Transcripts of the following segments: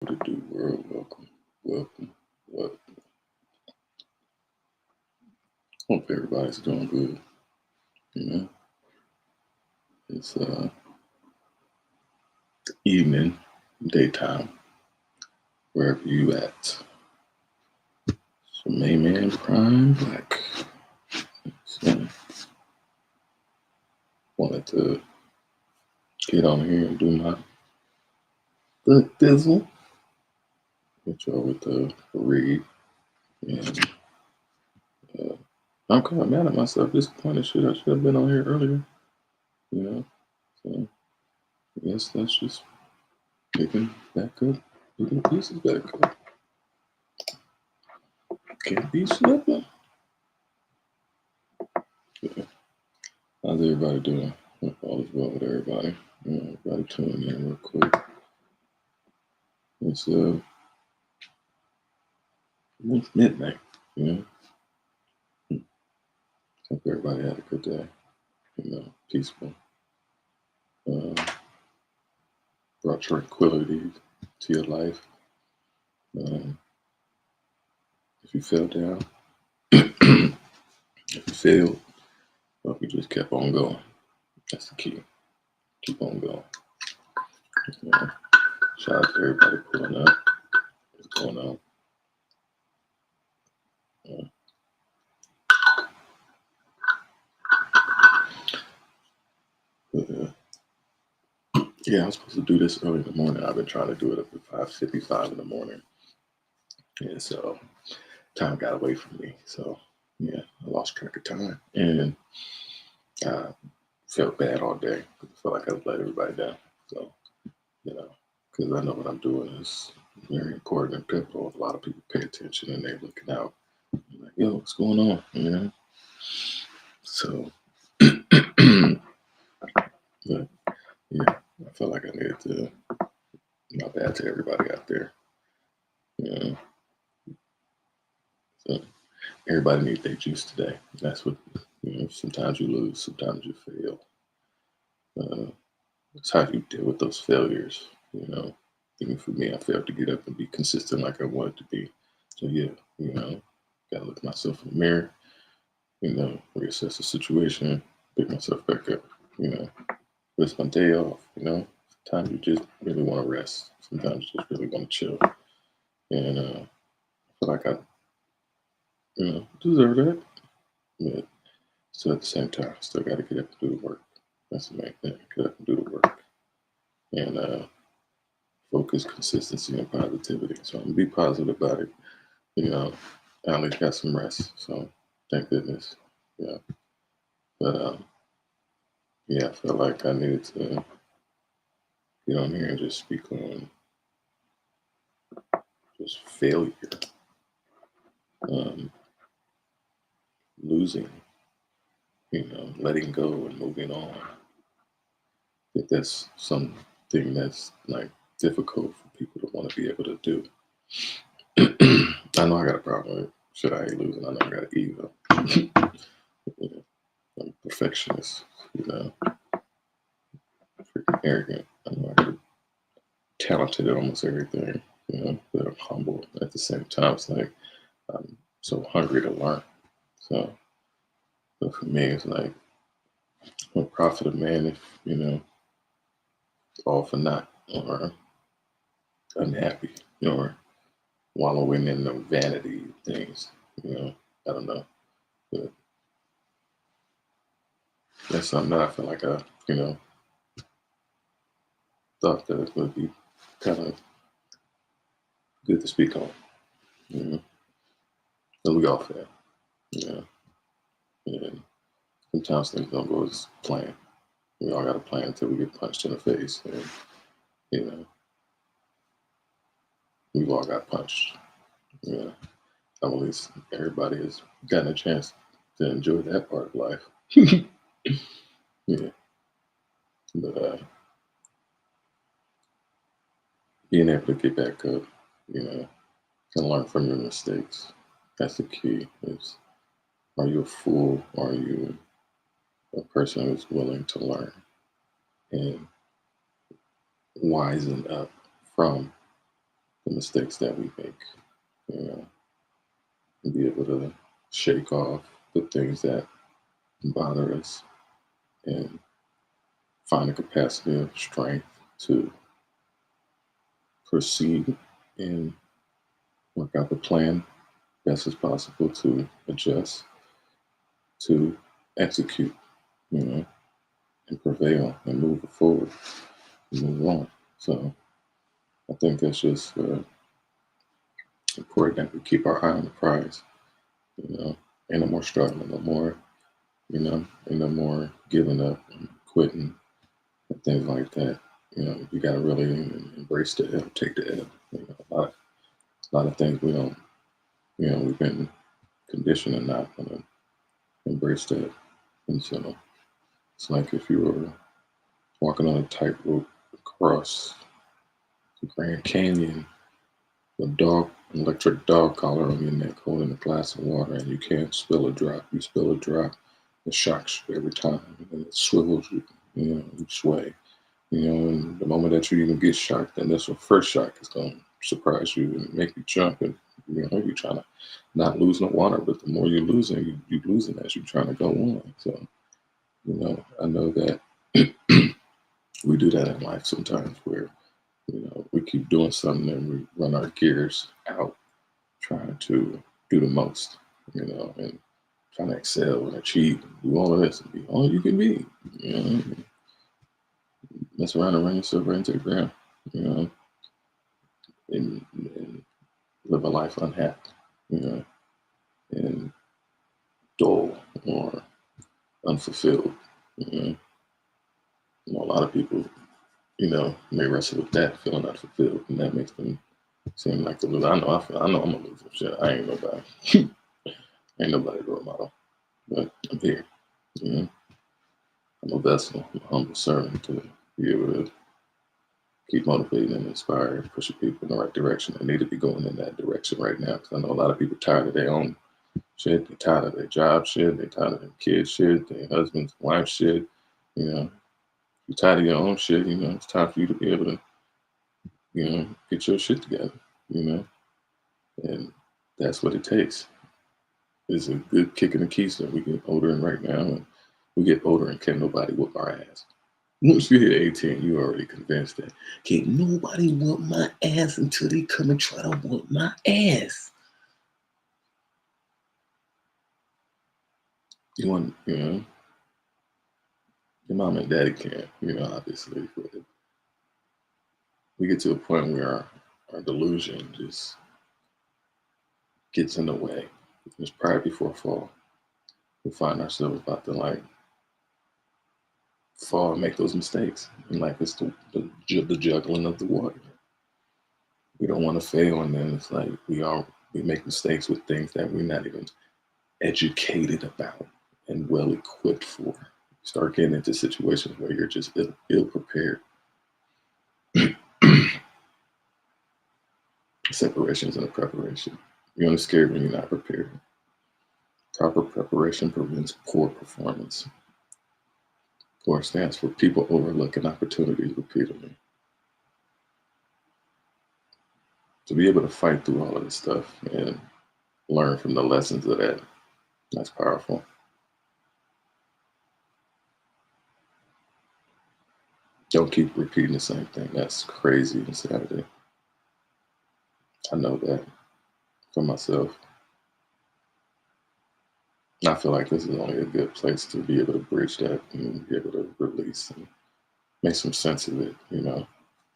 To do world, welcome. Hope everybody's doing good. You know, it's evening, daytime, wherever you at. So, main man, prime black. So, wanted to get on here and do my good dizzle. Get y'all with the read, and uh, I'm kind of mad at myself, disappointed. Shit, I should have been on here earlier. You know, so I guess that's just picking back up, picking the pieces back up. Can't be slipping. Yeah. How's everybody doing? Hope all is well with everybody. Everybody tuning in real quick. It's almost midnight. You know, hope everybody had a good day. Peaceful. Uh, brought tranquility to your life. Um, if you fell down, if you failed, well, you just kept on going. That's the key. Keep on going. Shout out to everybody pulling up. What's going on? Uh, but, yeah, I was supposed to do this early in the morning. I've been trying to do it up at 5:55 in the morning. And so time got away from me. So yeah, I lost track of time. And I felt bad all day because I felt like I let everybody down. So, because I know what I'm doing is very important and pivotal. A lot of people pay attention and they're looking out. I'm like, yo, what's going on? So, but yeah, I felt like I needed to, not bad to everybody out there. You know, so everybody needs their juice today. That's what, sometimes you lose, sometimes you fail. It's how you deal with those failures. Even for me, I failed to get up and be consistent like I wanted to be. So yeah, gotta look at myself in the mirror. Reassess the situation, pick myself back up. But it's my day off. Sometimes you just really want to rest. Sometimes you just really want to chill. And I feel like I, deserve that. But still at the same time, I still got to get up and do the work. That's the main thing. Get up and do the work. And focus, consistency, and positivity. So I'm gonna be positive about it. I at least got some rest. So thank goodness. Yeah. But yeah, I felt like I needed to get on here and just speak on just failure, um, losing, letting go and moving on. I think that's something that's like difficult for people to want to be able to do. I know I got a problem with it. Should I hate losing? I know I got an ego. I'm a perfectionist, freaking arrogant. I know I'm talented at almost everything, but I'm humble at the same time. It's like I'm so hungry to learn. So, but for me, it's like what profit of man if all for naught or unhappy or wallowing in the vanity things. I don't know, but that's something that I feel like I thought that it would be kind of good to speak on. You know, so we all fail. You know, and sometimes things don't go as planned. We all got a plan until we get punched in the face, and you know, we've all got punched. Yeah, at least everybody has gotten a chance to enjoy that part of life. Yeah, but being able to get back up, and learn from your mistakes. That's the key. Is are you a fool? Or are you a person who's willing to learn and wisen up from the mistakes that we make, you know, and be able to shake off the things that bother us and find a capacity of strength to proceed and work out the plan best as possible to adjust, to execute, you know, and prevail and move forward and move on. So I think that's just important that we keep our eye on the prize, you know, and no more struggling, no more, you know, and no more giving up and quitting and things like that. You know, you got to really embrace the L, take the L. You know, a lot of things we don't, you know, we've been conditioned and not going to embrace that. And so it's like if you were walking on a tightrope across the Grand Canyon, a dog, an electric dog collar on your neck, holding a glass of water, and you can't spill a drop. You spill a drop, it shocks you every time, and it swivels you, you know, each way. You know, and the moment that you even get shocked, the initial first shock is going to surprise you and make you jump. And, you know, you're trying to not lose no water, but the more you're losing, you're losing as you're trying to go on. So, you know, I know that we do that in life sometimes where, you know, we keep doing something and we run our gears out trying to do the most, you know, and trying to excel and achieve and do all of this and be all you can be, you know, mess around and run yourself right into the ground, you know, and live a life unhappy, you know, and dull or unfulfilled, you know. You know, a lot of people, you know, may wrestle with that, feeling unfulfilled, and that makes them seem like the loser. I know I'm a loser. Shit, I ain't nobody. Ain't nobody role model, but I'm here. You know, I'm a vessel, I'm a humble servant to be able to keep motivating and inspiring, pushing people in the right direction. They need to be going in that direction right now because I know a lot of people tired of their own shit. They're tired of their job shit. They're tired of their kids shit, their husband's wife shit. You know, you're tired of your own shit. You know, it's time for you to be able to, you know, get your shit together. You know, and that's what it takes. It's a good kick in the keister. We get older and right now, and we get older and can't nobody whoop our ass. Once you hit 18, you already convinced that can't nobody whoop my ass until they come and try to whoop my ass. You want, you know, your mom and daddy can't, you know, obviously, but we get to a point where our delusion just gets in the way. It's pride before fall. We find ourselves about to like fall and make those mistakes. And like it's the juggling of the water. We don't want to fail, and then it's like we make mistakes with things that we're not even educated about and well equipped for. Start getting into situations where you're just ill prepared. Separation is in a preparation. You're only scared when you're not prepared. Proper preparation prevents poor performance. POUR stands for people overlooking opportunities repeatedly. To be able to fight through all of this stuff and learn from the lessons of that, that's powerful. Don't keep repeating the same thing. That's crazy insanity. I know that for myself. I feel like this is only a good place to be able to bridge that and be able to release and make some sense of it. You know,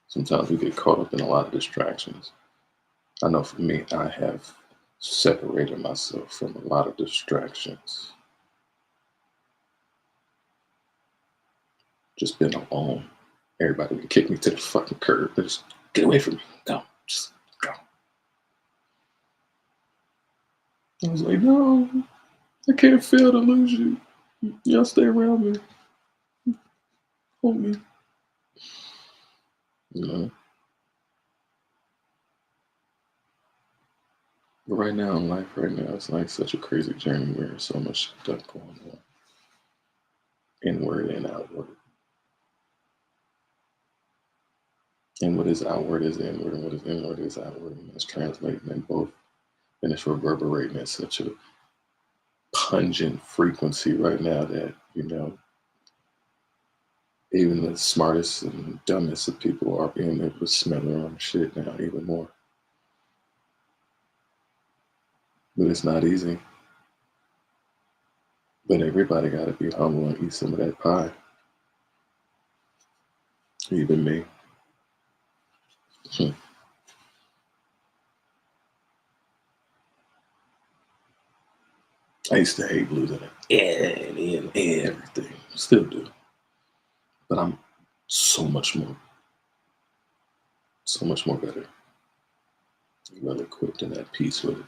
sometimes we get caught up in a lot of distractions. I know for me, I have separated myself from a lot of distractions. Just been alone. Everybody would kick me to the fucking curb. Just get away from me. Go. Just go. I was like, no, I can't fail to lose you. Y'all stay around me. Hold me. You know. But right now in life, right now, it's like such a crazy journey where there's so much stuff going on. Inward and outward. And what is outward is inward, and what is inward is outward, and it's translating in both, and it's reverberating at such a pungent frequency right now that even the smartest and dumbest of people are being able to smell their own shit now even more. But it's not easy. But everybody got to be humble and eat some of that pie. Even me. I used to hate losing it and everything. Still do. But I'm so much more better. Well equipped and at peace with it.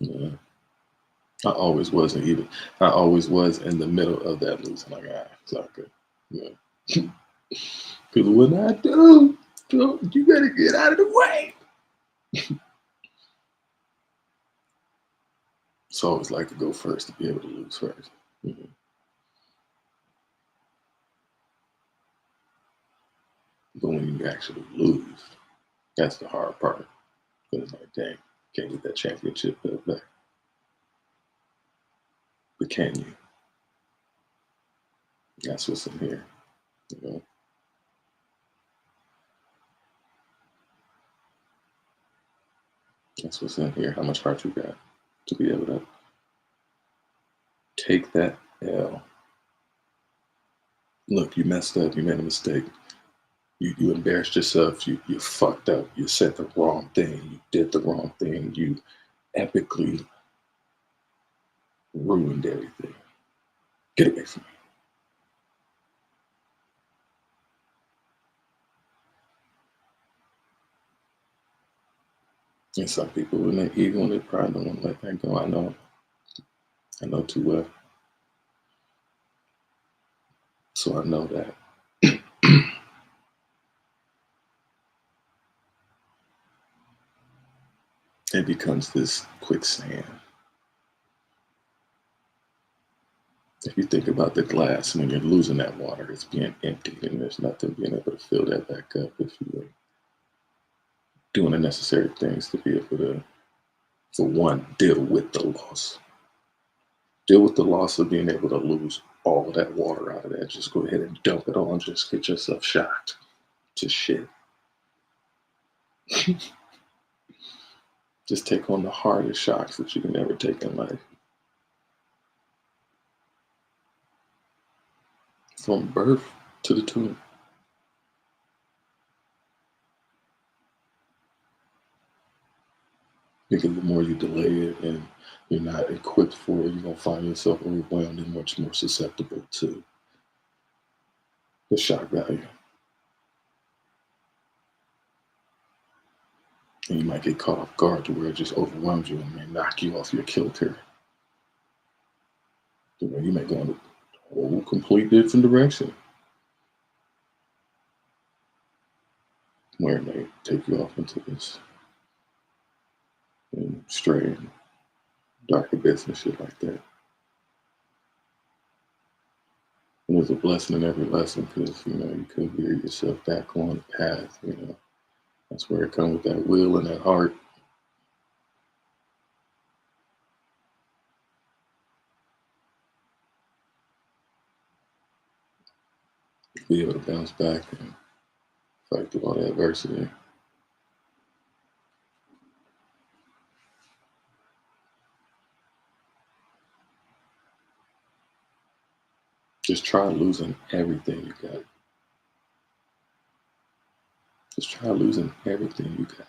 Yeah. I always was, and even I always was in the middle of that losing. Like, it's all good. Yeah. Because when I do, you better get out of the way. So I always like to go first to be able to lose first. Mm-hmm. But when you actually lose, that's the hard part. Because it's like, dang, can't get that championship belt back. But can you? That's what's in here. You know? That's what's in here. How much heart you got to be able to take that L. Look, you messed up. You made a mistake. You embarrassed yourself. You fucked up. You said the wrong thing. You did the wrong thing. You epically ruined everything. Get away from me. And some people, when they ego and their pride, don't want to let that go. I know too well. So I know that it becomes this quicksand. If you think about the glass, when you're losing that water, it's being emptied, and there's nothing being able to fill that back up if you were doing the necessary things to be able to, for one, deal with the loss. Deal with the loss of being able to lose all of that water out of that. Just go ahead and dump it all and just get yourself shocked to shit. Just take on the hardest shocks that you can ever take in life. From birth to the tomb. Because the more you delay it and you're not equipped for it, you're going to find yourself overwhelmed and much more susceptible to the shock value. And you might get caught off guard to where it just overwhelms you and may knock you off your kilter. Where you may go in a whole complete different direction. Where it may take you off into this and stray and dark abyss and shit like that. And there's a blessing in every lesson because, you could veer yourself back on the path, That's where it comes with that will and that heart. Be able to bounce back and fight through all that adversity. Just try losing everything you got. Just try losing everything you got.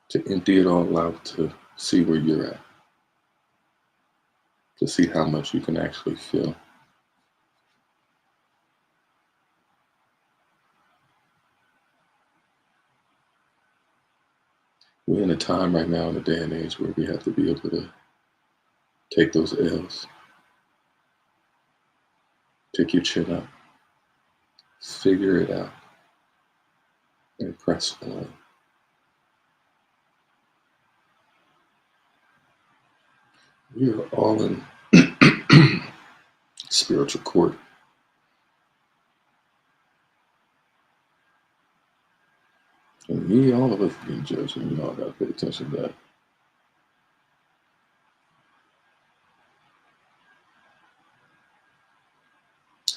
To empty it all out to see where you're at. To see how much you can actually feel. We're in a time right now in a day and age where we have to be able to take those L's. Pick your chin up. Figure it out. And press on. We are all in spiritual court. And me, all of us being judged, and we all got to pay attention to that.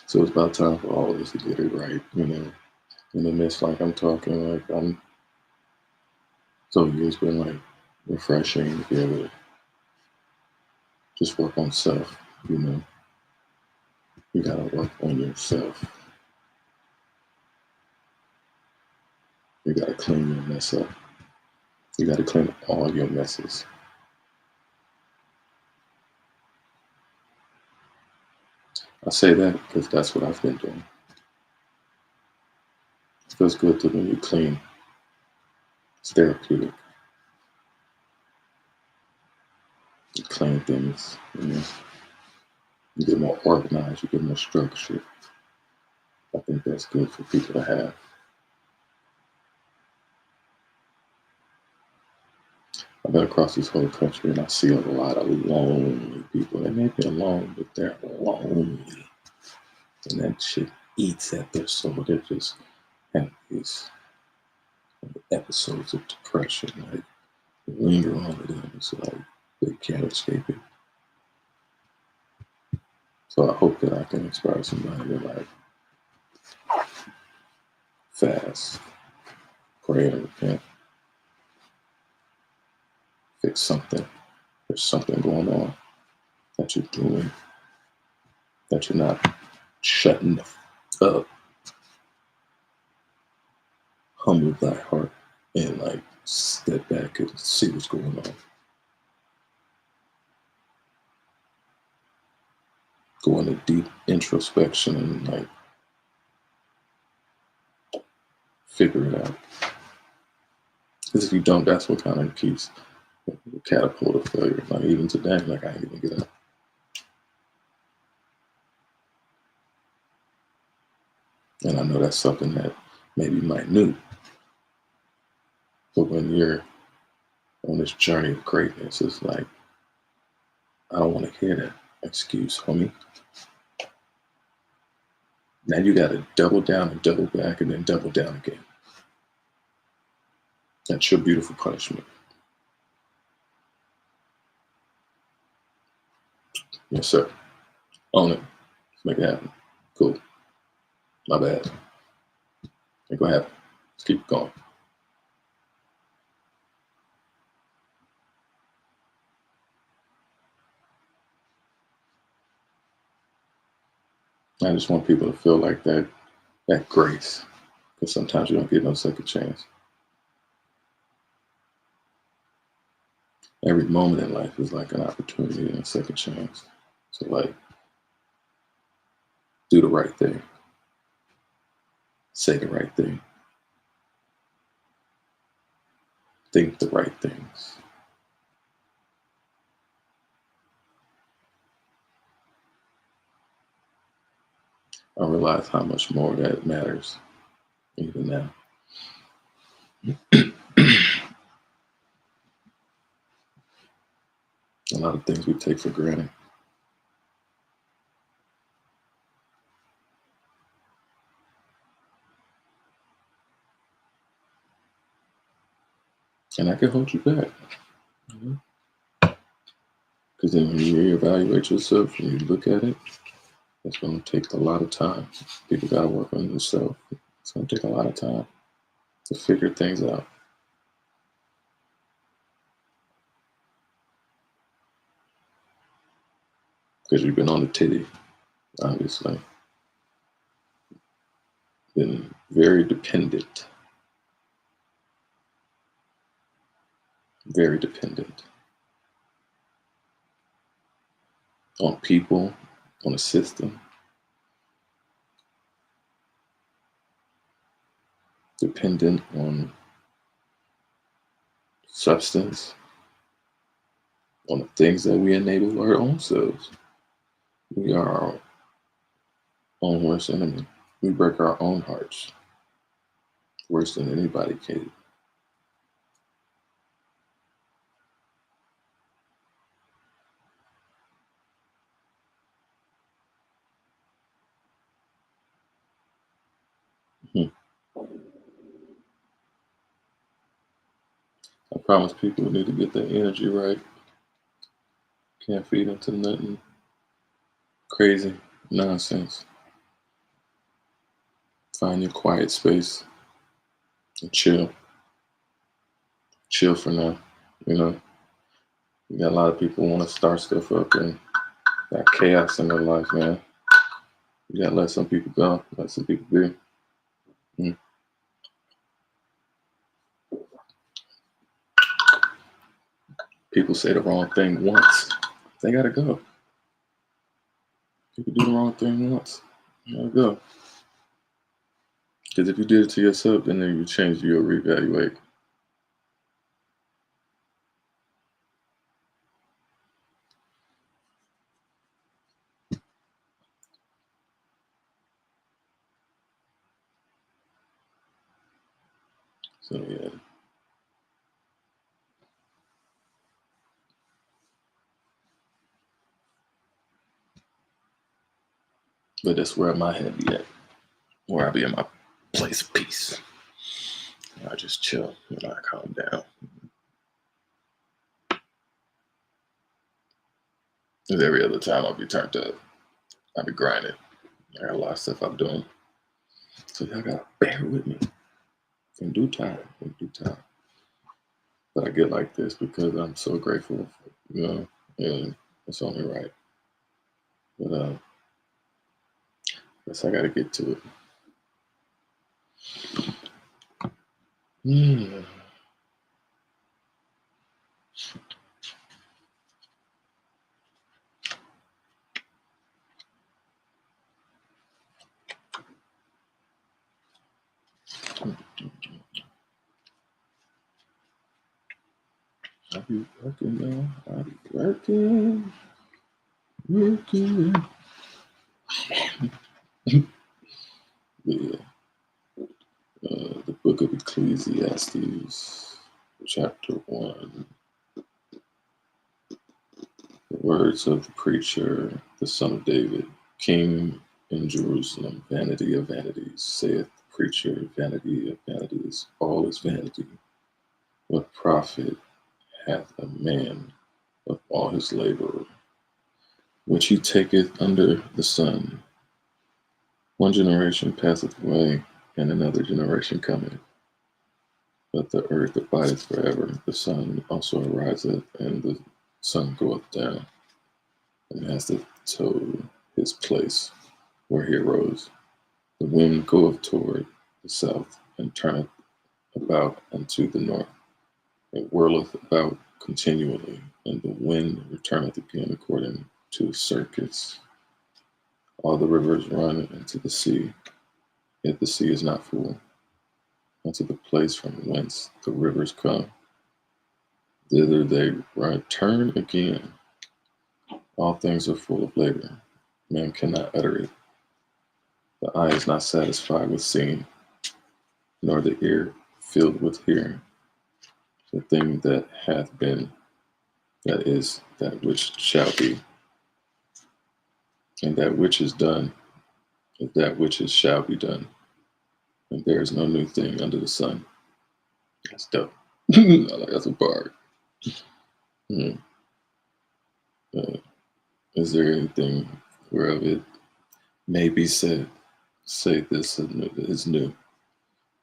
So it's about time for all of us to get it right, in the midst, like I'm talking, like I'm. So it's been like refreshing to be able to just work on self. You gotta work on yourself. You gotta clean your mess up. You gotta clean all your messes. I say that because that's what I've been doing. It feels good to when you clean. It's therapeutic. You clean things, you get more organized, you get more structured. I think that's good for people to have. I've been across this whole country and I see a lot of lonely people. They may be alone, but they're lonely. And that shit eats at their soul. They just have these episodes of depression, like linger on to them. It's like they can't escape it. So I hope that I can inspire somebody to like fast, pray and repent, fix something. There's something going on that you're doing, that you're not shutting up. Humble thy heart and like step back and see what's going on. Go into deep introspection and like figure it out. Because if you don't, that's what kind of keeps the catapult of failure. Like even today, like I didn't even get up. And I know that's something that maybe minute, but when you're on this journey of greatness, it's like I don't want to hear that excuse, homie. Now you got to double down and double back and then double down again. That's your beautiful punishment. Yes, sir. Own it. Let's make it happen. Cool. My bad. Ain't gonna happen. Let's keep going. I just want people to feel like that grace. Because sometimes you don't get no second chance. Every moment in life is like an opportunity and a second chance. So like do the right thing. Say the right thing. Think the right things. I realize how much more that matters even now. A lot of things we take for granted. And that can hold you back. Because then when you reevaluate yourself and you look at it, it's going to take a lot of time. People got to work on themselves. It's going to take a lot of time to figure things out. Because you've been on the titty, obviously. Been very dependent. Very dependent on people, on a system. Dependent on substance, on the things that we enable our own selves. We are our own worst enemy. We break our own hearts worse than anybody can. promise people need to get their energy right. Can't feed into nothing crazy nonsense. Find your quiet space and chill. Chill for now. You know, you got a lot of people want to start stuff up and got chaos in their life, man. You gotta let some people go, let some people be. Mm. People say the wrong thing once, they gotta go. People do the wrong thing once, you gotta go. Because if you did it to yourself, then you change, you'll reevaluate. So yeah. But that's where my head be at. Where I be in my place of peace. I just chill and I calm down. Because every other time I'll be turned up. I'll be grinding. I got a lot of stuff I'm doing. So y'all gotta bear with me. In due time. In due time. But I get like this because I'm so grateful for, and it's only right. But guess I gotta get to it. Mm. I be working now. I be working. Yeah. The book of Ecclesiastes, chapter 1. The words of the preacher, the son of David, king in Jerusalem. Vanity of vanities, saith the preacher. Vanity of vanities, all is vanity. What profit hath a man of all his labor, which he taketh under the sun? One generation passeth away, and another generation cometh. But the earth abideth forever. The sun also ariseth, and the sun goeth down, and casteth to his place where he arose. The wind goeth toward the south, and turneth about unto the north. It whirleth about continually, and the wind returneth again according to the circuits. All the rivers run into the sea, yet the sea is not full. Unto the place from whence the rivers come, thither they return again. All things are full of labor. Man cannot utter it. The eye is not satisfied with seeing, nor the ear filled with hearing. The thing that hath been, that is, that which shall be, and that which is done, is that which is shall be done. And there is no new thing under the sun. That's dope. That's a bar. Hmm. Is there anything whereof it may be said, say this is new?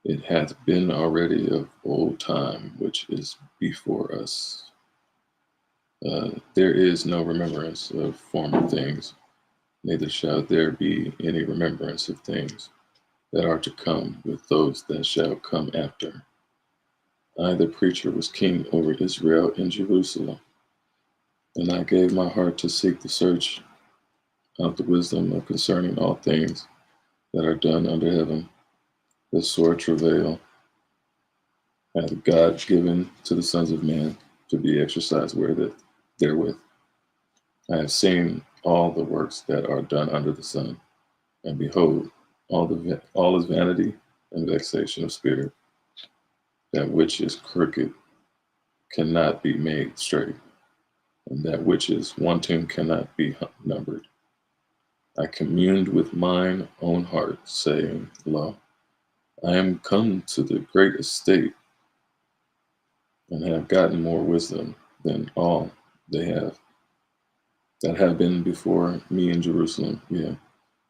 It hath been already of old time, which is before us. There is no remembrance of former things, neither shall there be any remembrance of things that are to come with those that shall come after. I, the preacher, was king over Israel in Jerusalem, and I gave my heart to seek the search of the wisdom of concerning all things that are done under heaven. The sore travail hath God given to the sons of men to be exercised therewith. I have seen all the works that are done under the sun, and behold, all is vanity and vexation of spirit. That which is crooked cannot be made straight, and that which is wanting cannot be numbered. I communed with mine own heart, saying, Lo, I am come to the great estate and have gotten more wisdom than all they have that have been before me in Jerusalem. Yeah,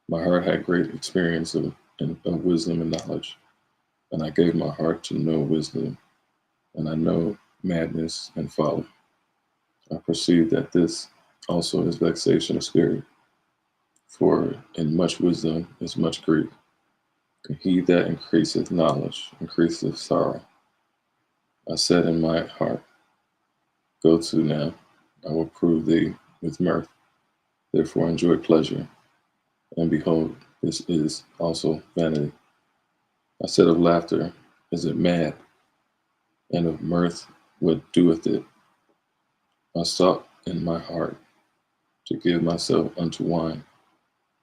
my heart had great experience of wisdom and knowledge, and I gave my heart to know wisdom, and I know madness and folly. I perceive that this also is vexation of spirit, for in much wisdom is much grief. And he that increaseth knowledge increaseth sorrow. I said in my heart, go to now, I will prove thee with mirth. Therefore enjoy pleasure, and behold, this is also vanity. I said of laughter, is it mad? And of mirth, what doeth it? I sought in my heart to give myself unto wine,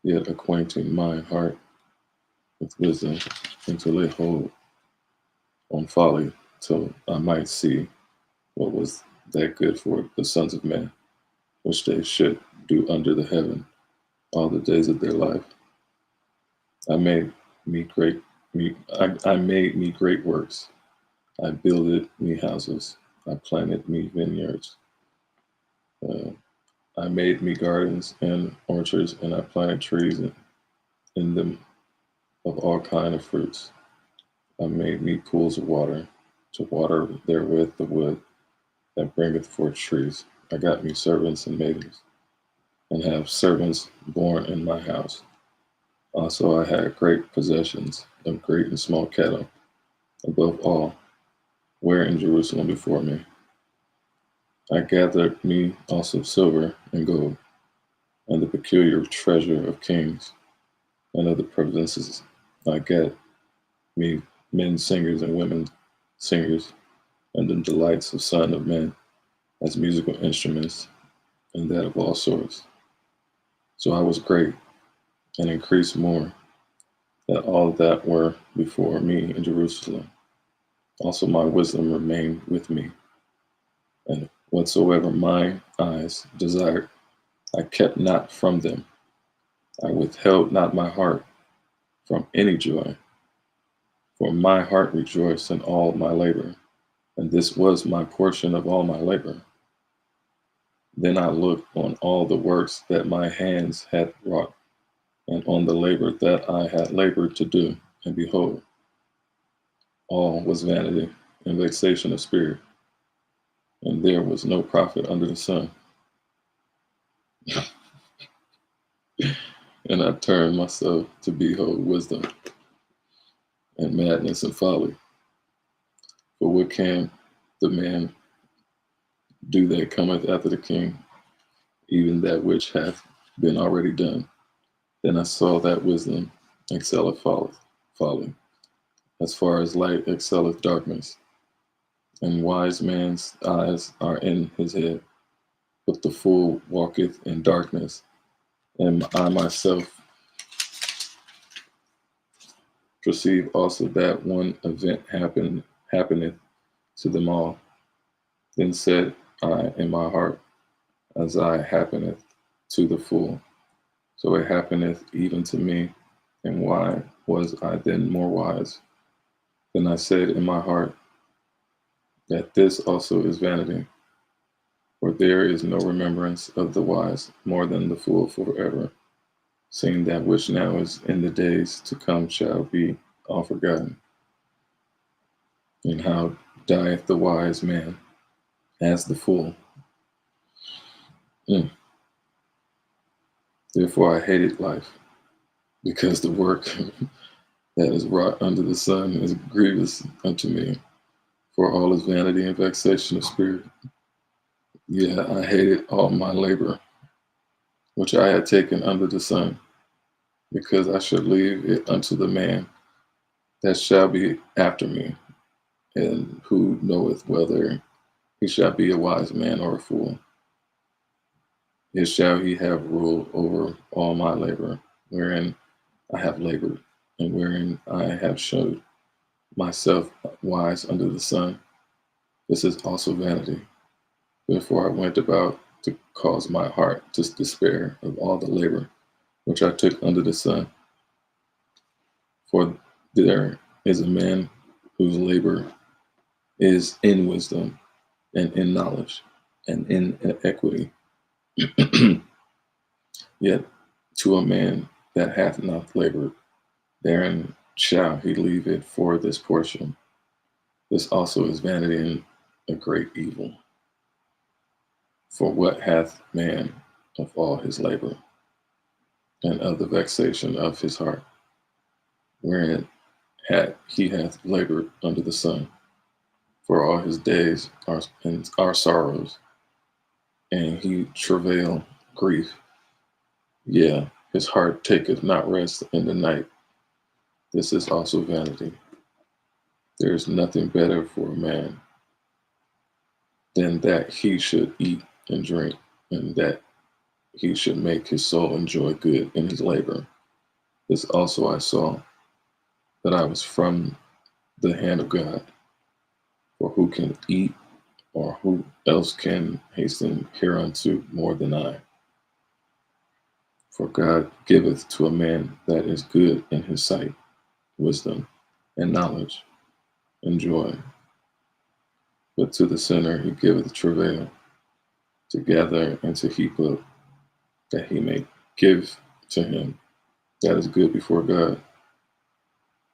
yet acquainting my heart with wisdom, and to lay hold on folly, till I might see what was that good for the sons of men, which they should do under the heaven all the days of their life. I made me great I made me great works. I builded me houses. I planted me vineyards. Uh, I made me gardens and orchards, and I planted trees in them of all kind of fruits. I made me pools of water, to water therewith the wood that bringeth forth trees. I got me servants and maidens, and have servants born in my house. Also I had great possessions of great and small cattle, above all, were in Jerusalem before me. I gathered me also silver and gold, and the peculiar treasure of kings and of the provinces. I got me men singers and women singers, and the delights of son of men as musical instruments, and that of all sorts. So I was great, and increased more than all that were before me in Jerusalem. Also my wisdom remained with me, and whatsoever mine eyes desired, I kept not from them. I withheld not my heart from any joy, for my heart rejoiced in all my labor, and this was my portion of all my labor. Then I looked on all the works that my hands had wrought, and on the labor that I had labored to do, and behold, all was vanity and vexation of spirit, and there was no profit under the sun. And I turned myself to behold wisdom and madness and folly. For what can the man do that cometh after the king, even that which hath been already done? Then I saw that wisdom excelleth folly, as far as light excelleth darkness. And wise man's eyes are in his head, but the fool walketh in darkness. And I myself perceive also that one event happeneth to them all. Then said I in my heart, as I happeneth to the fool, so it happeneth even to me. And why was I then more wise? Then I said in my heart, that this also is vanity, for there is no remembrance of the wise more than the fool forever, seeing that which now is in the days to come shall be all forgotten. And how dieth the wise man as the fool? Mm. Therefore I hated life, because the work that is wrought under the sun is grievous unto me, for all is vanity and vexation of spirit. Yeah, I hated all my labor, which I had taken under the sun, because I should leave it unto the man that shall be after me, and who knoweth whether he shall be a wise man or a fool. Yet shall he have rule over all my labor, wherein I have labored, and wherein I have showed myself wise under the sun. This is also vanity. Therefore I went about to cause my heart to despair of all the labor which I took under the sun. For there is a man whose labor is in wisdom, and in knowledge, and in equity. Yet to a man that hath not labored, therein shall he leave it for this portion. This also is vanity and a great evil. For what hath man of all his labor, and of the vexation of his heart, wherein he hath labored under the sun? For all his days are sorrows, and he travail grief. Yeah, his heart taketh not rest in the night. This is also vanity. There is nothing better for a man than that he should eat and drink, and that he should make his soul enjoy good in his labor. This also I saw, that I was from the hand of God. For who can eat, or who else can hasten hereunto more than I? For God giveth to a man that is good in his sight wisdom and knowledge and joy. But to the sinner he giveth travail, to gather and to heap up, that he may give to him that is good before God.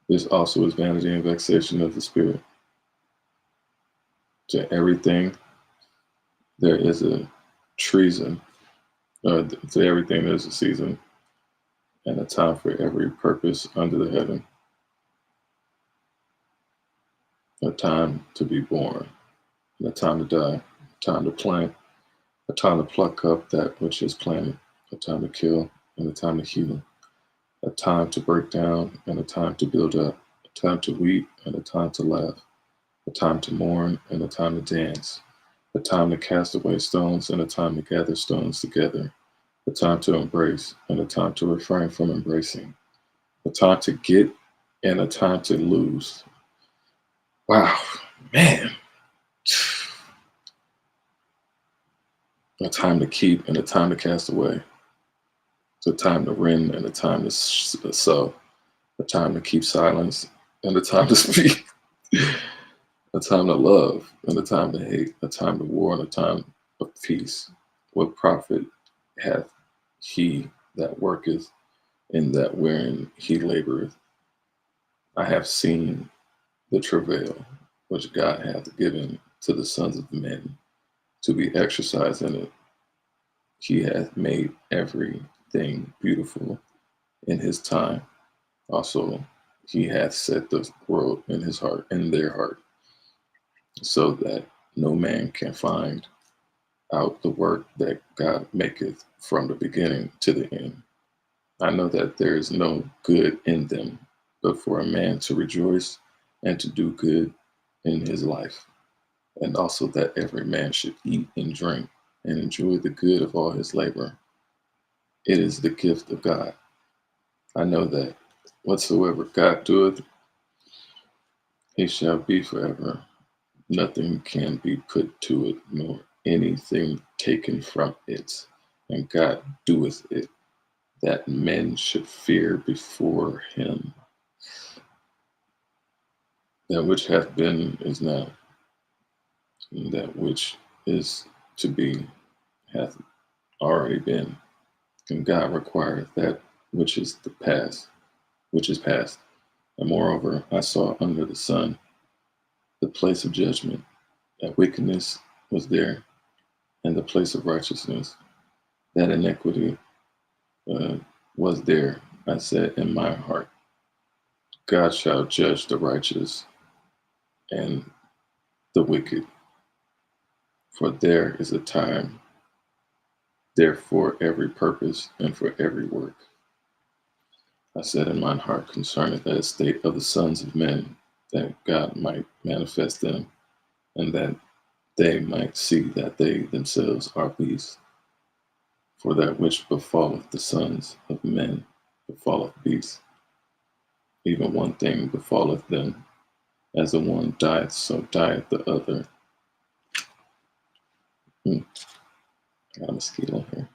This also is vanity and vexation of the spirit. To everything there is a treason, to everything there's a season, and a time for every purpose under the heaven. A time to be born, and a time to die, a time to plant, a time to pluck up that which is planted, a time to kill, and a time to heal, a time to break down, and a time to build up, a time to weep, and a time to laugh, a time to mourn, and a time to dance, a time to cast away stones, and a time to gather stones together, a time to embrace, and a time to refrain from embracing, a time to get, and a time to lose. Wow, man. A time to keep and a time to cast away. It's a time to rend and a time to sow. A time to keep silence and a time to speak. A time to love and a time to hate. A time to war and a time of peace. What profit hath he that worketh in that wherein he laboreth? I have seen the travail which God hath given to the sons of men to be exercised in it. He hath made everything beautiful in his time. Also, he hath set the world in his heart, in their heart, so that no man can find out the work that God maketh from the beginning to the end. I know that there is no good in them, but for a man to rejoice and to do good in his life, and also that every man should eat and drink and enjoy the good of all his labor. It is the gift of God. I know that whatsoever God doeth, he shall be forever. Nothing can be put to it, nor anything taken from it. And God doeth it, that men should fear before him. That which hath been is now, and that which is to be hath already been. And God requireth that which is the past, which is past. And moreover, I saw under the sun the place of judgment, that wickedness was there, and the place of righteousness, that iniquity was there. I said in my heart, God shall judge the righteous and the wicked, for there is a time there for every purpose and for every work. I said in mine heart concerning that estate of the sons of men, that God might manifest them, and that they might see that they themselves are beasts. For that which befalleth the sons of men befalleth beasts. Even one thing befalleth them, as the one dieth, so dieth the other. Got a mosquito here.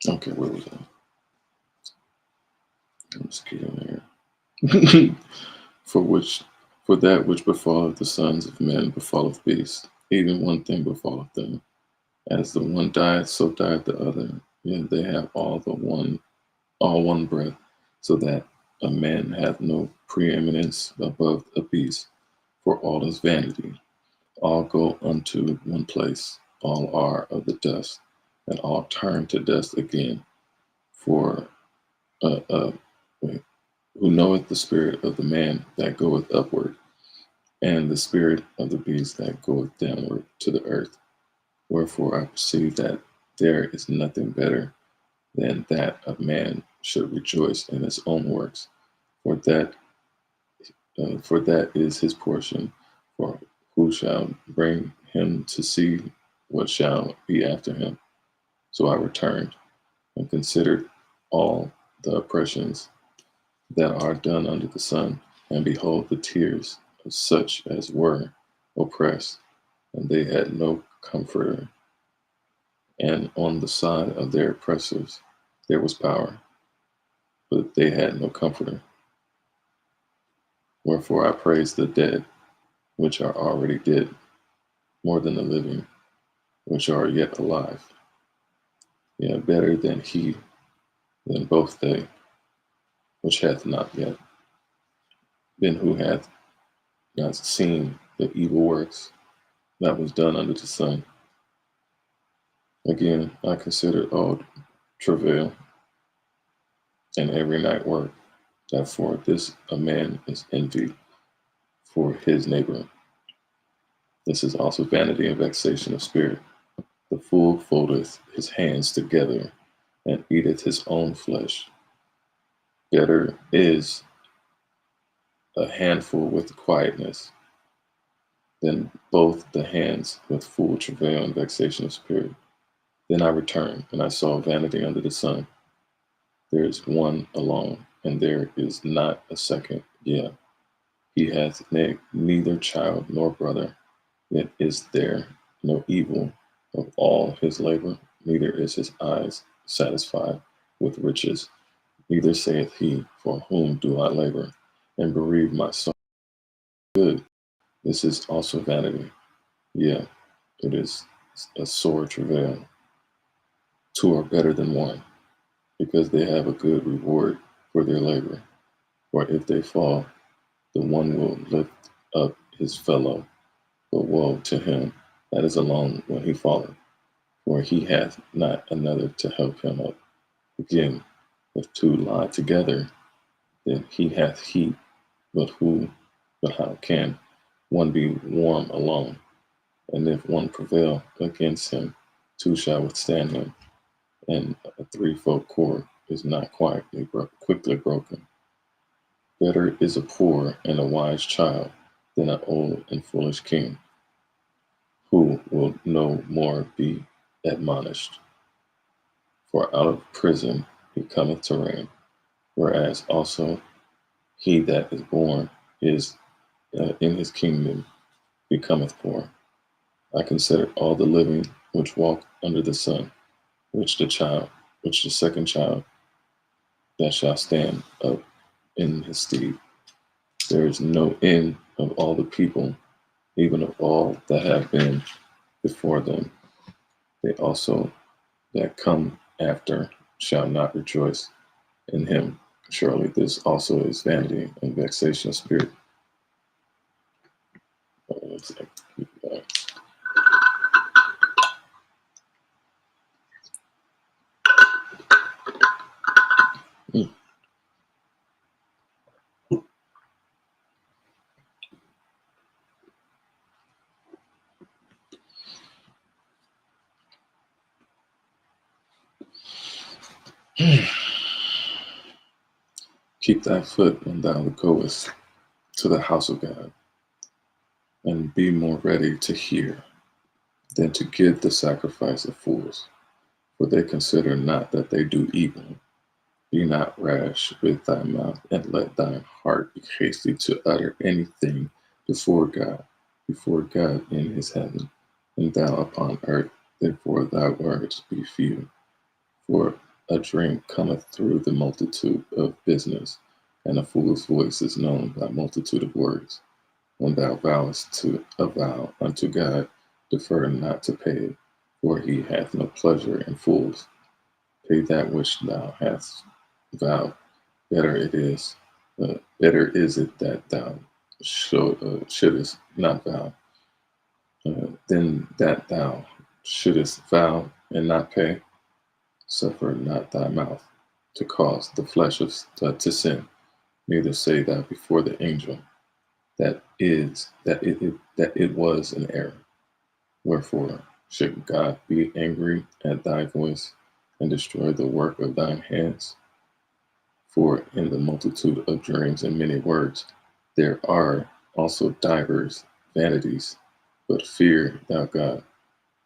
Okay, where was I? Mosquito here. For which, for that which befalleth the sons of men befalleth beasts, even one thing befalleth them. As the one dieth, so dieth the other. Yet they have all one breath, so that a man hath no preeminence above a beast. For all is vanity. All go unto one place. All are of the dust, and all turn to dust again. For uh, uh, wait, who knoweth the spirit of the man that goeth upward, and the spirit of the beast that goeth downward to the earth. Wherefore I perceive that there is nothing better than that a man should rejoice in his own works, for that is his portion. For who shall bring him to see what shall be after him? So I returned and considered all the oppressions that are done under the sun, and behold, the tears of such as were oppressed, and they had no comforter. And on the side of their oppressors there was power, but they had no comforter. Wherefore I praise the dead, which are already dead, more than the living, which are yet alive. Yea, better than he, than both they, which hath not yet been, who hath not seen the evil works that was done under the sun. Again, I considered all travail and every night work, that for this a man is envied for his neighbor. This is also vanity and vexation of spirit. The fool foldeth his hands together and eateth his own flesh. Better is a handful with quietness than both the hands with full travail and vexation of spirit. Then I returned, and I saw vanity under the sun. There is one alone, and there is not a second. Yeah, he hath neither child nor brother, yet is there no evil of all his labor, neither is his eyes satisfied with riches. Neither saith he, for whom do I labor, and bereave my soul good. This is also vanity. Yeah, it is a sore travail. Two are better than one, because they have a good reward for their labor. For if they fall, the one will lift up his fellow, but woe to him that is alone when he falleth, for he hath not another to help him up. Again, if two lie together, then he hath heat, but how can one be warm alone? And if one prevail against him, two shall withstand him, and a threefold cord is not quickly broken. Better is a poor and a wise child than an old and foolish king, who will no more be admonished. For out of prison he cometh to reign, whereas also he that is born is in his kingdom becometh poor. I consider all the living which walk under the sun, which the second child that shall stand up in his stead. There is no end of all the people, even of all that have been before them. They also that come after shall not rejoice in him. Surely this also is vanity and vexation of spirit. Keep thy foot when thou goest to the house of God, and be more ready to hear than to give the sacrifice of fools, for they consider not that they do evil. Be not rash with thy mouth, and let thine heart be hasty to utter anything before God in his heaven, and thou upon earth. Therefore thy words be few. For a drink cometh through the multitude of business, and a fool's voice is known by multitude of words. When thou vowest to a vow unto God, defer not to pay it, for he hath no pleasure in fools. Pay that which thou hast vowed. Better is it that thou shouldest not vow, than that thou shouldest vow and not pay. Suffer not thy mouth to cause the flesh to sin, neither say thou before the angel that it was an error. Wherefore should God be angry at thy voice and destroy the work of thine hands? For in the multitude of dreams and many words there are also divers vanities. But fear thou God,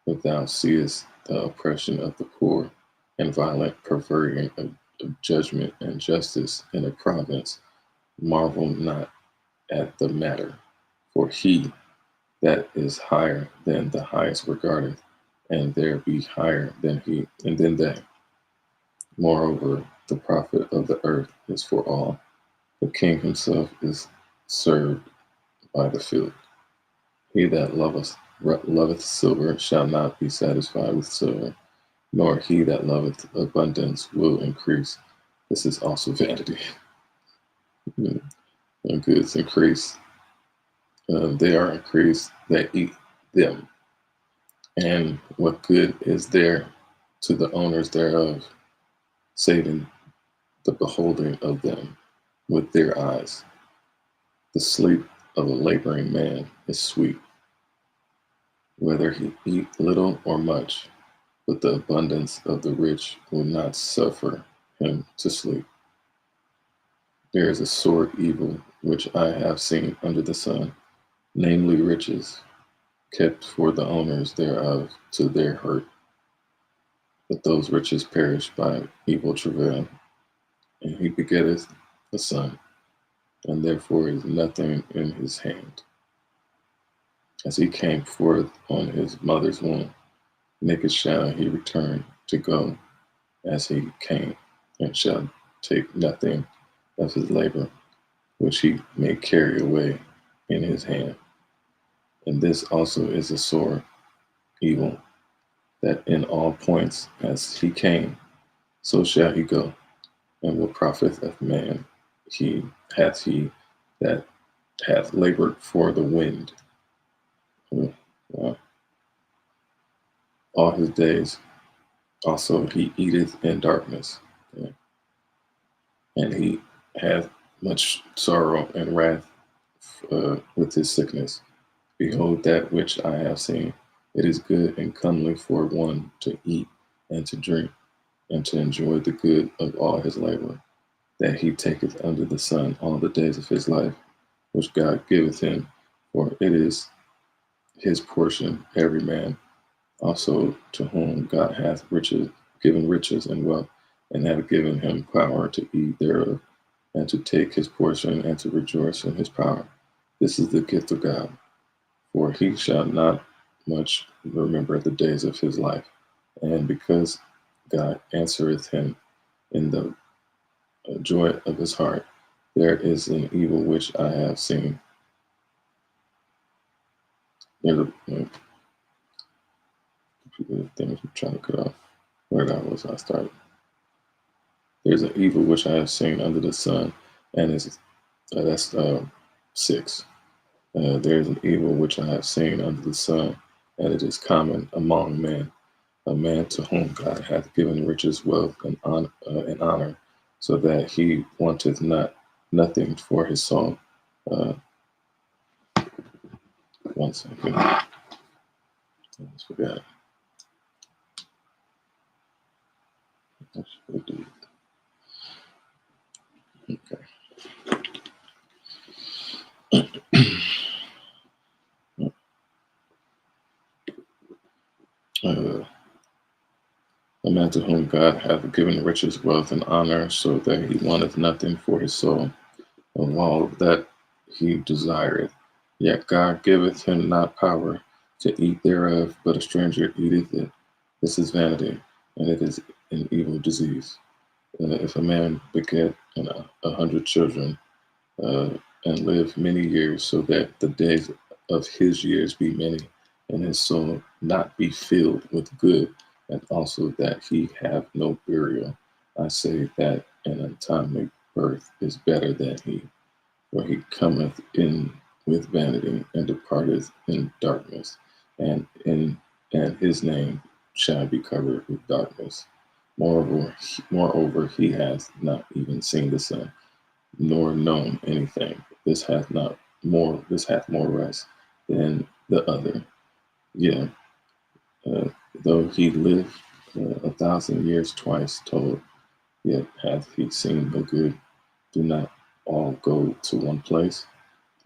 that thou seest the oppression of the poor, and violent perverting of judgment and justice in a province. Marvel not at the matter, for he that is higher than the highest regardeth, and there be higher than he, and than they. Moreover, the profit of the earth is for all. The king himself is served by the field. He that loveth silver shall not be satisfied with silver, nor he that loveth abundance will increase. This is also vanity. And goods increase. They are increased that eat them. And what good is there to the owners thereof, saving the beholding of them with their eyes? The sleep of a laboring man is sweet, whether he eat little or much, but the abundance of the rich will not suffer him to sleep. There is a sore evil which I have seen under the sun, namely riches, kept for the owners thereof to their hurt. But those riches perish by evil travail, and he begetteth a son, and therefore is nothing in his hand. As he came forth on his mother's womb, naked shall he return to go as he came, and shall take nothing of his labor, which he may carry away in his hand. And this also is a sore evil, that in all points as he came, so shall he go. And what profiteth man he that hath labored for the wind? All his days also he eateth in darkness, and he hath much sorrow and wrath with his sickness. Behold, that which I have seen, it is good and comely for one to eat and to drink, and to enjoy the good of all his labor, that he taketh under the sun all the days of his life, which God giveth him, for it is his portion, every man also to whom God hath given riches and wealth, and hath given him power to eat thereof, and to take his portion, and to rejoice in his power. This is the gift of God, for he shall not much remember the days of his life. And because God answereth him in the joy of his heart, there is an evil which I have seen. There's a things I'm trying to cut off. Where that was, I started. There's an evil which I have seen under the sun, and that's 6. There's an evil which I have seen under the sun, and it is common among men, a man to whom God hath given riches, wealth, and honor, so that he wanteth nothing for his soul. One second. I almost forgot. Okay. A man to whom God hath given riches, wealth, and honor, so that he wanteth nothing for his soul, of all that he desireth. Yet God giveth him not power to eat thereof, but a stranger eateth it. This is vanity, and it is an evil disease. If a man beget 100 children and live many years, so that the days of his years be many, and his soul not be filled with good, and also that he have no burial. I say that an untimely birth is better than he, for he cometh in with vanity and departeth in darkness, and in and his name shall be covered with darkness. Moreover, he hath not even seen the sun, nor known anything. This hath more rest than the other. Yeah, uh, though he lived 1,000 years twice told, yet hath he seen no good. Do not all go to one place?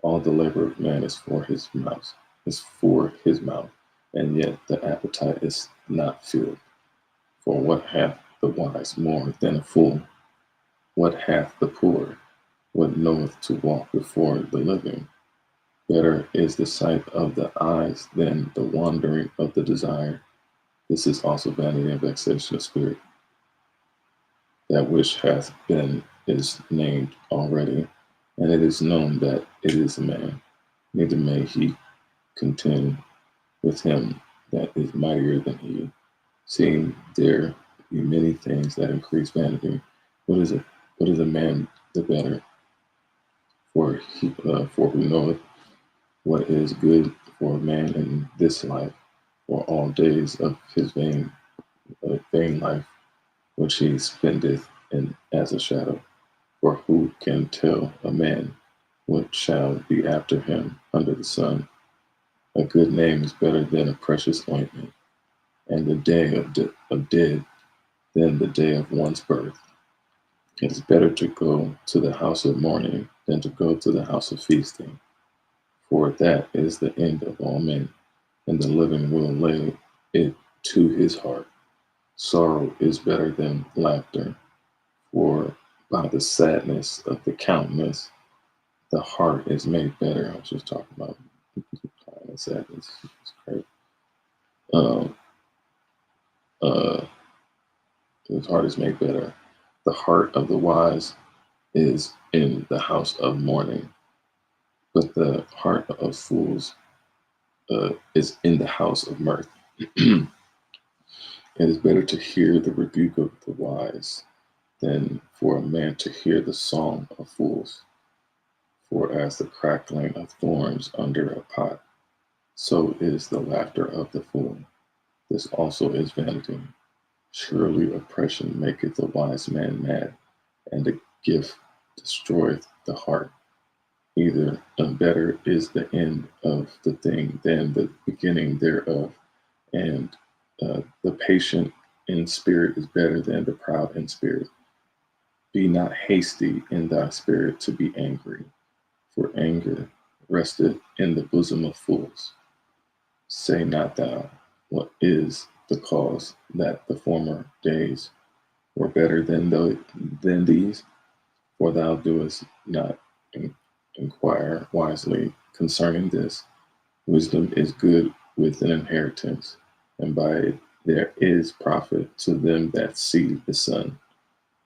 All the labor of man is for his mouth, and yet the appetite is not filled. For what hath the wise more than a fool? What hath the poor? What knoweth to walk before the living? Better is the sight of the eyes than the wandering of the desire. This is also vanity and vexation of spirit. That which hath been is named already, and it is known that it is a man. Neither may he contend with him that is mightier than he, seeing there be many things that increase vanity. What is it? What is a man the better? For who knoweth what is good for a man in this life, for all days of his vain life, which he spendeth in as a shadow. For who can tell a man what shall be after him under the sun? A good name is better than a precious ointment, and the day of dead than the day of one's birth. It is better to go to the house of mourning than to go to the house of feasting, for that is the end of all men, and the living will lay it to his heart. Sorrow is better than laughter, for by the sadness of the countenance, the heart is made better. I was just talking about sadness. It's great. Um, uh, his heart is made better. The heart of the wise is in the house of mourning, but the heart of fools is in the house of mirth. It is better to hear the rebuke of the wise than for a man to hear the song of fools. For as the crackling of thorns under a pot, so is the laughter of the fool. This also is vanity. Surely oppression maketh the wise man mad, and the gift destroyeth the heart. Either better is the end of the thing than the beginning thereof, and the patient in spirit is better than the proud in spirit. Be not hasty in thy spirit to be angry, for anger resteth in the bosom of fools. Say not thou, what is the cause that the former days were better than these? For thou doest not inquire wisely concerning this. Wisdom is good with an inheritance, and by it there is profit to them that see the sun.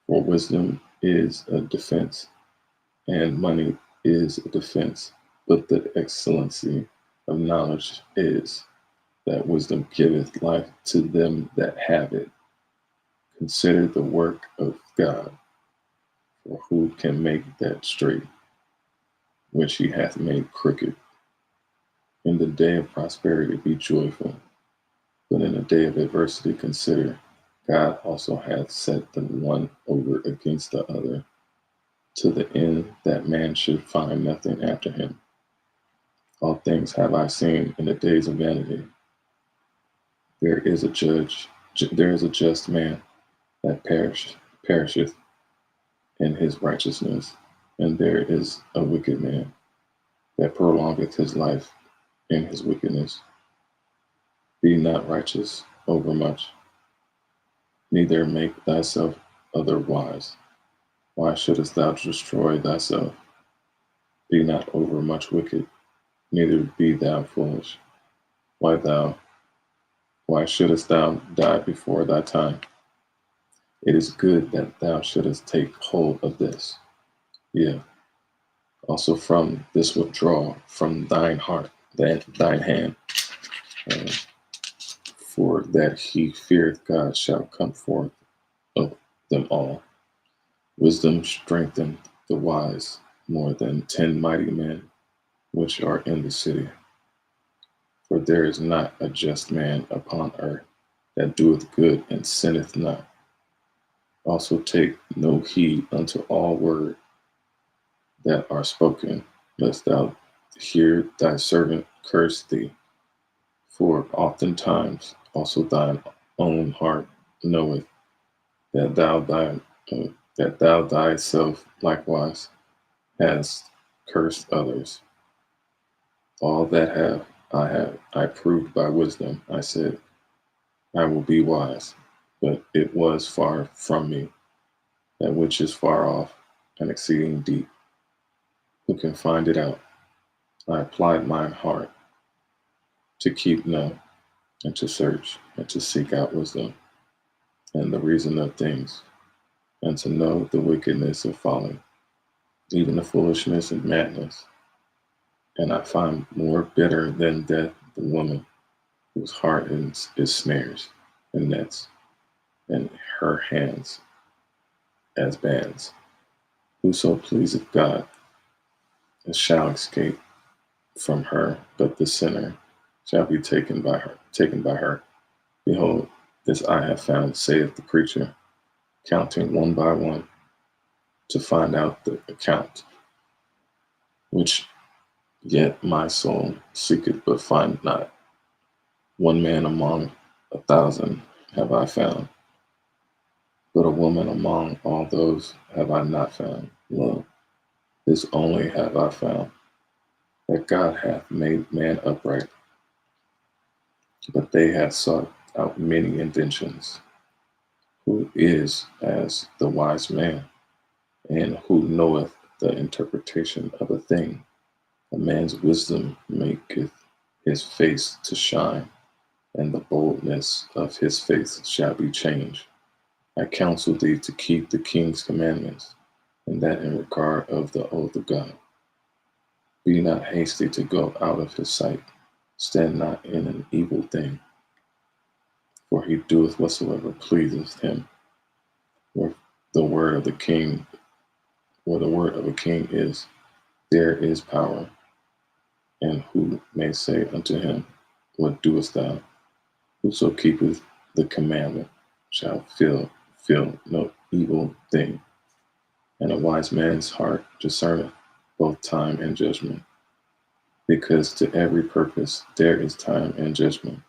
For wisdom is a defense, and money is a defense. But the excellency of knowledge is that wisdom giveth life to them that have it. Consider the work of God, for who can make that straight, which he hath made crooked? In the day of prosperity be joyful, but in the day of adversity consider, God also hath set the one over against the other, to the end that man should find nothing after him. All things have I seen in the days of vanity. There is a just man that perisheth in his righteousness, and there is a wicked man that prolongeth his life in his wickedness. Be not righteous overmuch, neither make thyself otherwise. Why shouldest thou destroy thyself? Be not overmuch wicked, neither be thou foolish. Why shouldest thou die before thy time? It is good that thou shouldest take hold of this. Yeah, also from this withdraw from thine heart, thine hand, uh, for that he feareth God shall come forth of them all. Wisdom strengtheneth the wise more than 10 mighty men which are in the city. For there is not a just man upon earth that doeth good and sinneth not. Also take no heed unto all words that are spoken, lest thou hear thy servant curse thee. For oftentimes also thine own heart knoweth that that thou thyself likewise hast cursed others. All that have I proved by wisdom. I said, I will be wise, but it was far from me. That which is far off and exceeding deep, who can find it out? I applied my heart to keep no, and to search, and to seek out wisdom, and the reason of things, and to know the wickedness of folly, even the foolishness and madness. And I find more bitter than death the woman whose heart is snares and nets, and her hands as bands. Whoso pleaseth God shall escape from her, but the sinner shall be taken by her. Behold, this I have found, saith the preacher, counting one by one to find out the account, which yet my soul seeketh but find not. One man among 1,000 have I found, but a woman among all those have I not found. Lo, this only have I found, that God hath made man upright, but they have sought out many inventions. Who is as the wise man, and who knoweth the interpretation of a thing? A man's wisdom maketh his face to shine, and the boldness of his face shall be changed. I counsel thee to keep the king's commandments, and that in regard of the oath of God. Be not hasty to go out of his sight. Stand not in an evil thing, for he doeth whatsoever pleaseth him. Where the word of the king, where the word of a king is, there is power. And who may say unto him, what doest thou? Whoso keepeth the commandment shall feel no evil thing. And a wise man's heart discerneth both time and judgment, because to every purpose there is time and judgment.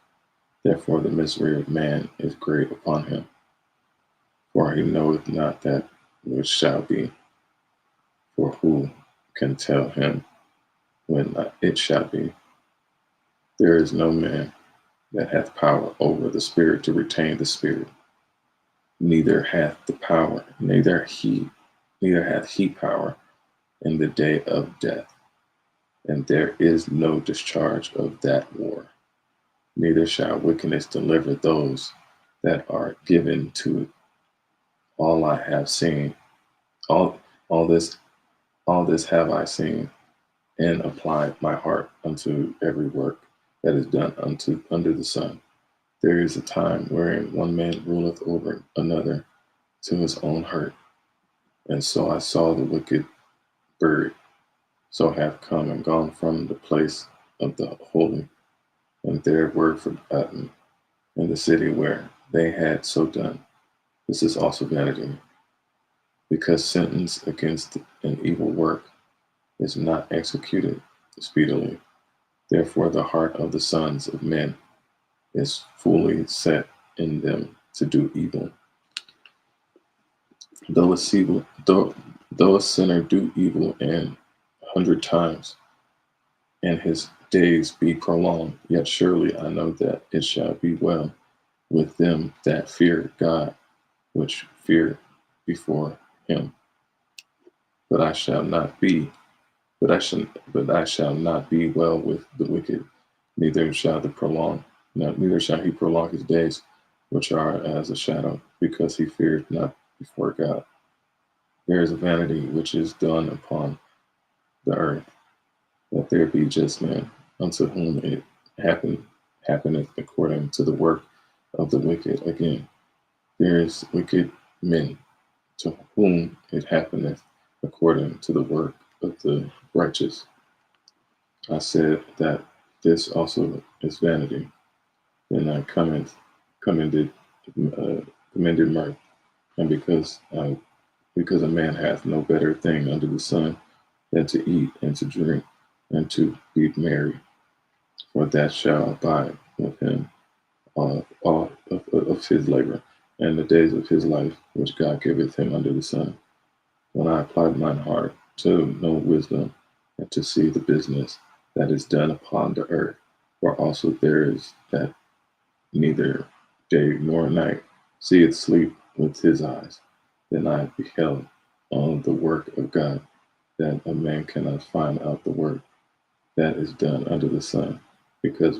Therefore the misery of man is great upon him, for he knoweth not that which shall be. For who can tell him when it shall be? There is no man that hath power over the spirit to retain the spirit, neither hath the power, neither hath he power in the day of death. And there is no discharge of that war. Neither shall wickedness deliver those that are given to it. All I have seen, all this have I seen, and applied my heart unto every work that is done under the sun. There is a time wherein one man ruleth over another to his own hurt. And so I saw the wicked bird so have come and gone from the place of the holy, and there were forgotten in the city where they had so done. This is also vanity, because sentence against an evil work is not executed speedily. Therefore the heart of the sons of men is fully set in them to do evil. Though a sinner do evil 100 times, and his days be prolonged, yet surely I know that it shall be well with them that fear God, which fear before him. But I shall not be, but I shall not be well with the wicked, neither shall he prolong his days. which are as a shadow, because he feared not before God. There is a vanity which is done upon the earth, that there be just men, unto whom it happeneth according to the work of the wicked. Again, there is wicked men, to whom it happeneth according to the work of the righteous. I said that this also is vanity. Then I commended uh, commended mirth, and because a man hath no better thing under the sun than to eat and to drink and to be merry, for that shall abide with him all of his labor, and the days of his life which God giveth him under the sun. When I applied mine heart to know wisdom, and to see the business that is done upon the earth, for also there is that neither day nor night seeth sleep with his eyes, then I beheld on the work of God, that a man cannot find out the work that is done under the sun, because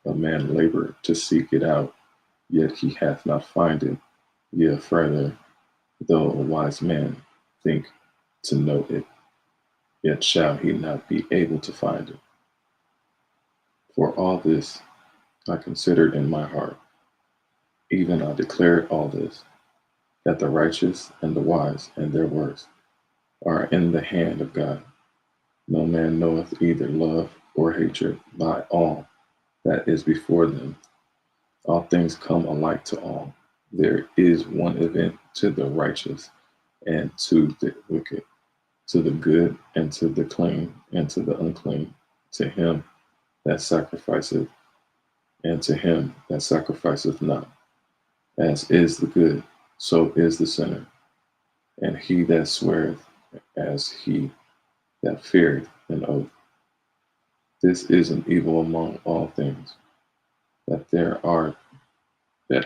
a man labored to seek it out, yet he hath not find it. Yet further, though a wise man think to know it, yet shall he not be able to find it. For all this I considered in my heart, even I declared all this, that the righteous and the wise and their works are in the hand of God. No man knoweth either love or hatred by all that is before them. All things come alike to all. There is one event to the righteous and to the wicked, to the good and to the clean and to the unclean, to him that sacrificeth and to him that sacrificeth not. As is the good, so is the sinner, and he that sweareth as he that feareth an oath. This is an evil among all things that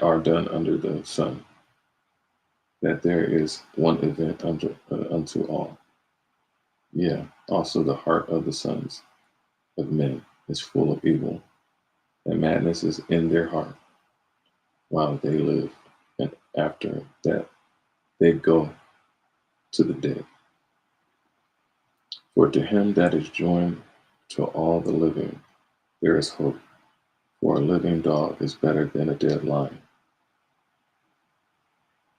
are done under the sun, that there is one event unto all. Yeah, also the heart of the sons of men is full of evil, and madness is in their heart while they live, and after that they go to the dead. For to him that is joined to all the living, there is hope. For a living dog is better than a dead lion.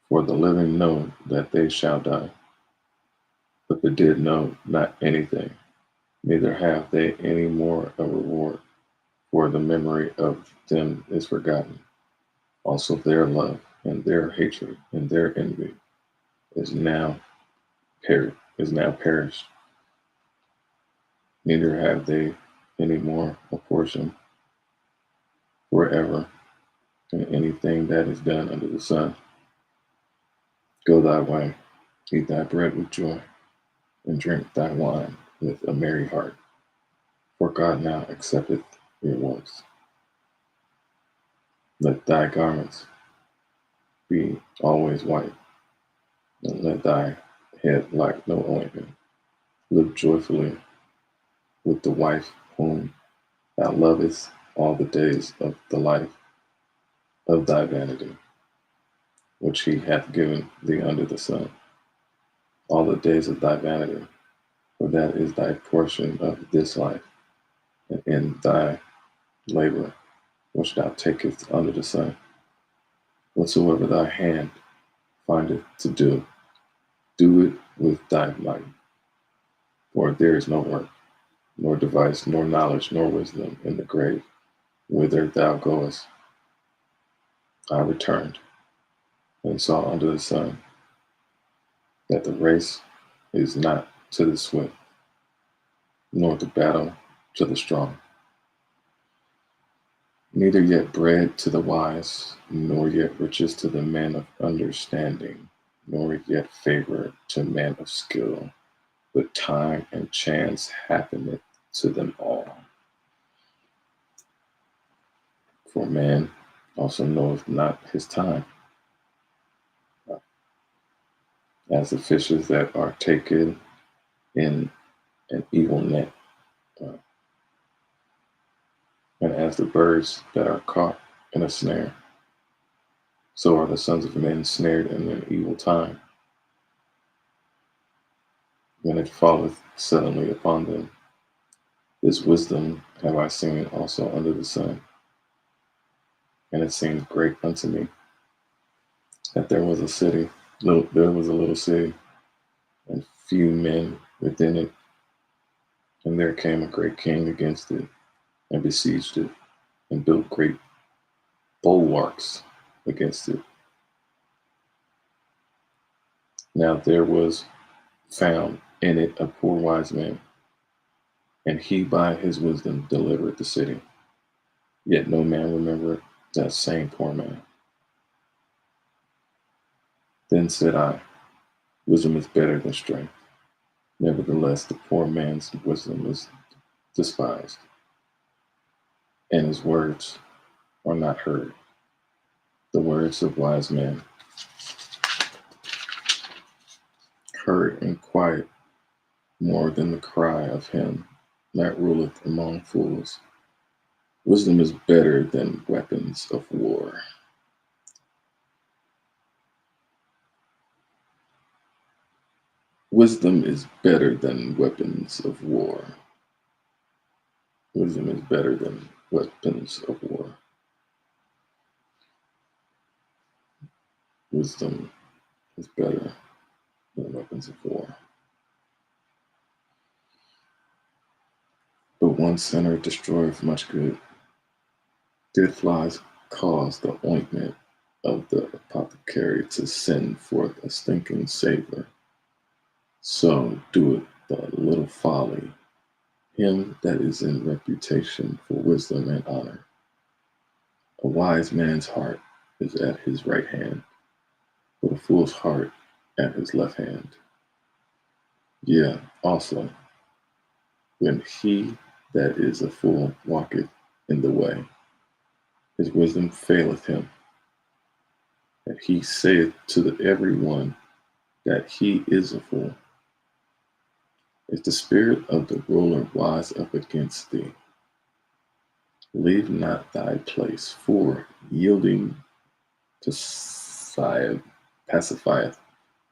For the living know that they shall die, but the dead know not anything, neither have they any more a reward, for the memory of them is forgotten. Also their love and their hatred and their envy is now perished. Neither have they any more a portion forever in anything that is done under the sun. Go thy way, eat thy bread with joy, and drink thy wine with a merry heart, for God now accepteth your works. Let thy garments be always white, and let thy head lack no ointment. Live joyfully with the wife whom thou lovest all the days of the life of thy vanity, which he hath given thee under the sun, all the days of thy vanity, for that is thy portion of this life, and in thy labor which thou takest under the sun. Whatsoever thy hand findeth to do, do it with thy might. For there is no work, nor device, nor knowledge, nor wisdom in the grave, whither thou goest. I returned and saw under the sun that the race is not to the swift, nor the battle to the strong, neither yet bread to the wise, nor yet riches to the man of understanding, nor yet favor to man of skill, but time and chance happeneth to them all. For man also knoweth not his time, as the fishes that are taken in an evil net, uh, and as the birds that are caught in a snare. So are the sons of men snared in an evil time, when it falleth suddenly upon them. This wisdom have I seen also under the sun, and it seemed great unto me that there was a little city, and few men within it, and there came a great king against it, and besieged it, and built great bulwarks against it. Now there was found in it a poor wise man, and he by his wisdom delivered the city. Yet no man remembered that same poor man. Then said I, wisdom is better than strength. Nevertheless, the poor man's wisdom is despised, and his words are not heard. The words of wise men heard in quiet more than the cry of him that ruleth among fools. Wisdom is better than weapons of war. Wisdom is better than weapons of war. Wisdom is better than weapons of war. Wisdom is better than weapons of war. But one sinner destroyeth much good. Dead flies cause the ointment of the apothecary to send forth a stinking savor. So doeth the little folly him that is in reputation for wisdom and honor. A wise man's heart is at his right hand, but a fool's heart at his left hand. Yea, also, when he that is a fool walketh in the way, his wisdom faileth him, and he saith to every one that he is a fool. If the spirit of the ruler rise up against thee, leave not thy place, for yielding to pacifieth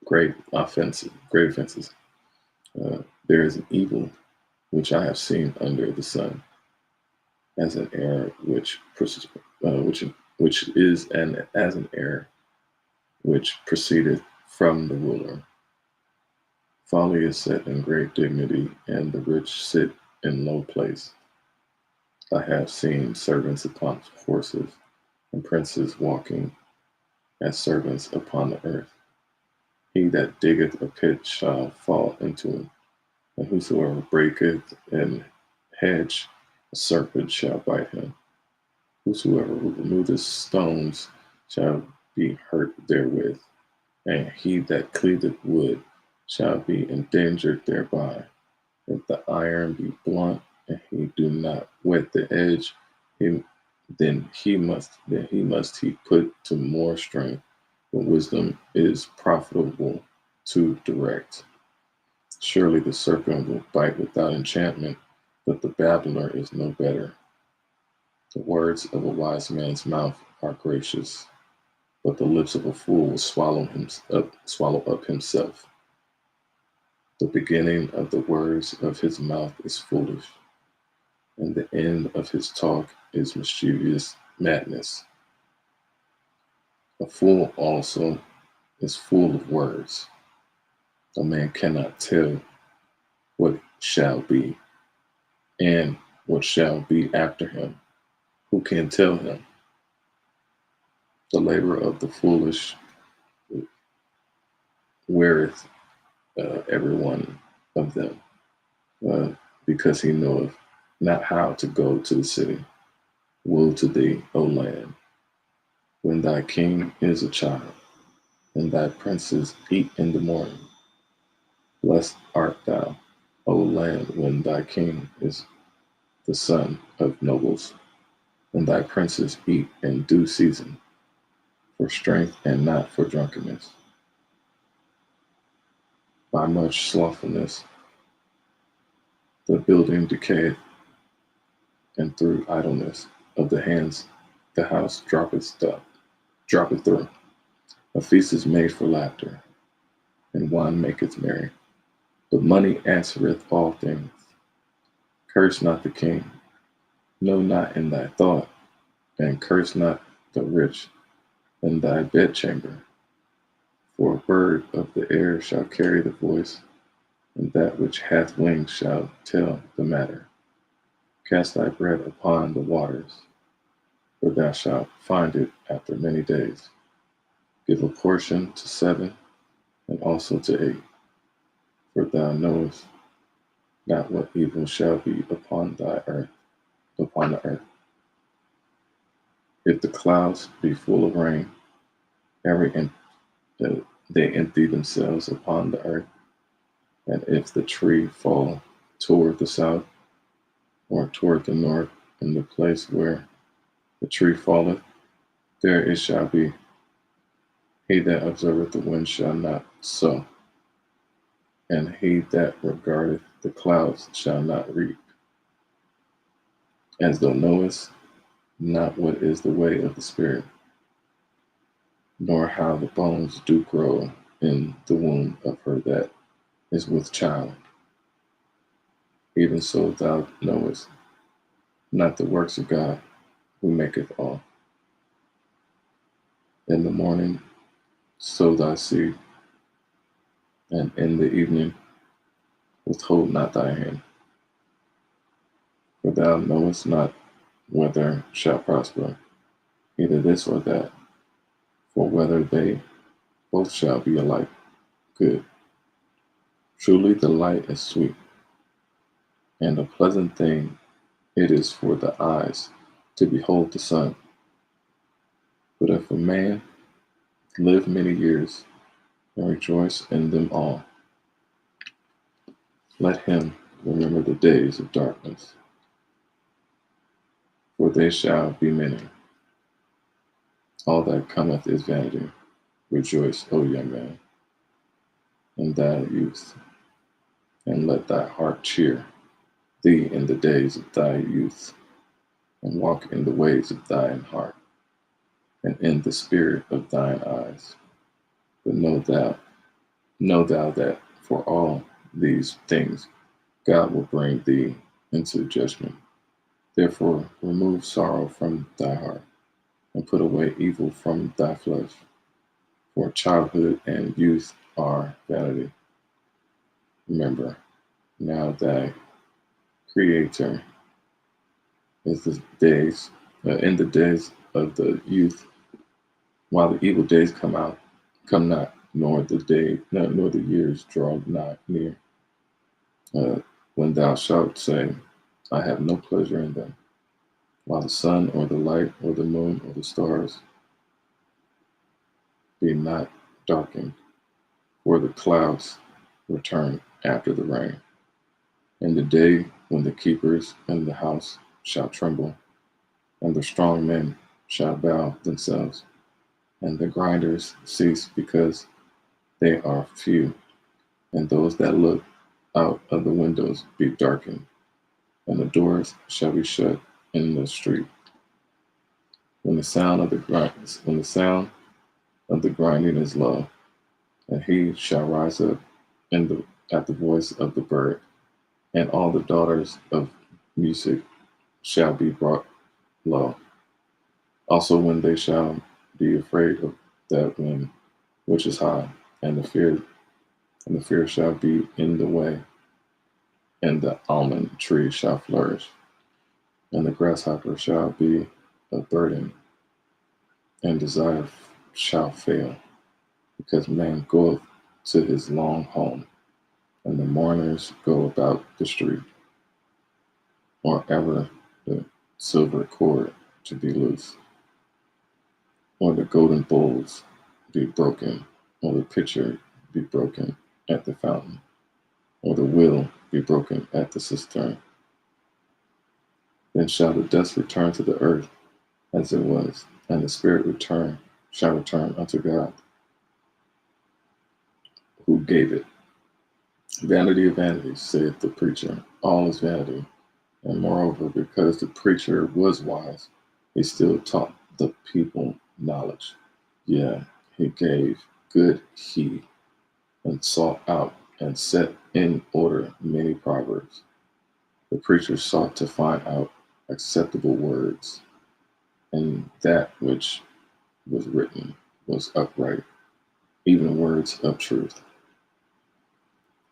great offenses. There is an evil which I have seen under the sun, as an error which is an as an error which proceedeth from the ruler. Folly is set in great dignity, and the rich sit in low place. I have seen servants upon horses, and princes walking as servants upon the earth. He that diggeth a pit shall fall into it, and whosoever breaketh an hedge, a serpent shall bite him. Whosoever removeth stones shall be hurt therewith, and he that cleaveth wood shall be endangered thereby. If the iron be blunt and he do not wet the edge, then he must he put to more strength. But wisdom is profitable to direct. Surely the serpent will bite without enchantment, but the babbler is no better. The words of a wise man's mouth are gracious, but the lips of a fool will swallow up himself. The beginning of the words of his mouth is foolish, and the end of his talk is mischievous madness. A fool also is full of words. A man cannot tell what shall be, and what shall be after him. Who can tell him? The labor of the foolish weareth every one of them, because he knoweth not how to go to the city. Woe to thee, O land, when thy king is a child, and thy princes eat in the morning. Blessed art thou, O land, when thy king is the son of nobles, and thy princes eat in due season, for strength and not for drunkenness. By much slothfulness the building decayeth, and through idleness of the hands the house drop it through. A feast is made for laughter, and wine maketh merry. But money answereth all things. Curse not the king, no, not in thy thought, and curse not the rich in thy bedchamber. For a bird of the air shall carry the voice, and that which hath wings shall tell the matter. Cast thy bread upon the waters, for thou shalt find it after many days. Give a portion to 7, and also to 8, for thou knowest not what evil shall be upon the earth. If the clouds be full of rain, they empty themselves upon the earth. And if the tree fall toward the south or toward the north, in the place where the tree falleth, there it shall be. He that observeth the wind shall not sow, and he that regardeth the clouds shall not reap. As thou knowest not what is the way of the Spirit, nor how the bones do grow in the womb of her that is with child, even so thou knowest not the works of God, who maketh all. In the morning sow thy seed, and in the evening withhold not thy hand. For thou knowest not whether shall prosper, either this or that, for whether they both shall be alike good. Truly the light is sweet, and a pleasant thing it is for the eyes to behold the sun. But if a man live many years and rejoice in them all, let him remember the days of darkness, for they shall be many. All that cometh is vanity. Rejoice, O young man, in thy youth, and let thy heart cheer thee in the days of thy youth, and walk in the ways of thine heart, and in the spirit of thine eyes. But know thou that for all these things God will bring thee into judgment. Therefore remove sorrow from thy heart, and put away evil from thy flesh. For childhood and youth are vanity. Remember now thy Creator is in the days of the youth, while the evil days come not, nor the years draw not near. When thou shalt say, I have no pleasure in them, while the sun or the light or the moon or the stars be not darkened, for the clouds return after the rain. In the day when the keepers in the house shall tremble, and the strong men shall bow themselves, and the grinders cease because they are few, and those that look out of the windows be darkened, and the doors shall be shut in the street. When the sound of the grinding is low, and he shall rise up at the voice of the bird, and all the daughters of music shall be brought low. Also when they shall be afraid of that wind which is high, and the fear shall be in the way, and the almond tree shall flourish, and the grasshopper shall be a burden, and desire shall fail, because man goeth to his long home, and the mourners go about the street, or ever the silver cord to be loose, or the golden bowls be broken, or the pitcher be broken at the fountain, or the wheel be broken at the cistern. Then shall the dust return to the earth as it was, and the spirit shall return unto God, who gave it. Vanity of vanities, saith the preacher, all is vanity. And moreover, because the preacher was wise, he still taught the people knowledge. Yeah, he gave good heed and sought out and set in order many proverbs. The preacher sought to find out acceptable words, and that which was written was upright, even words of truth.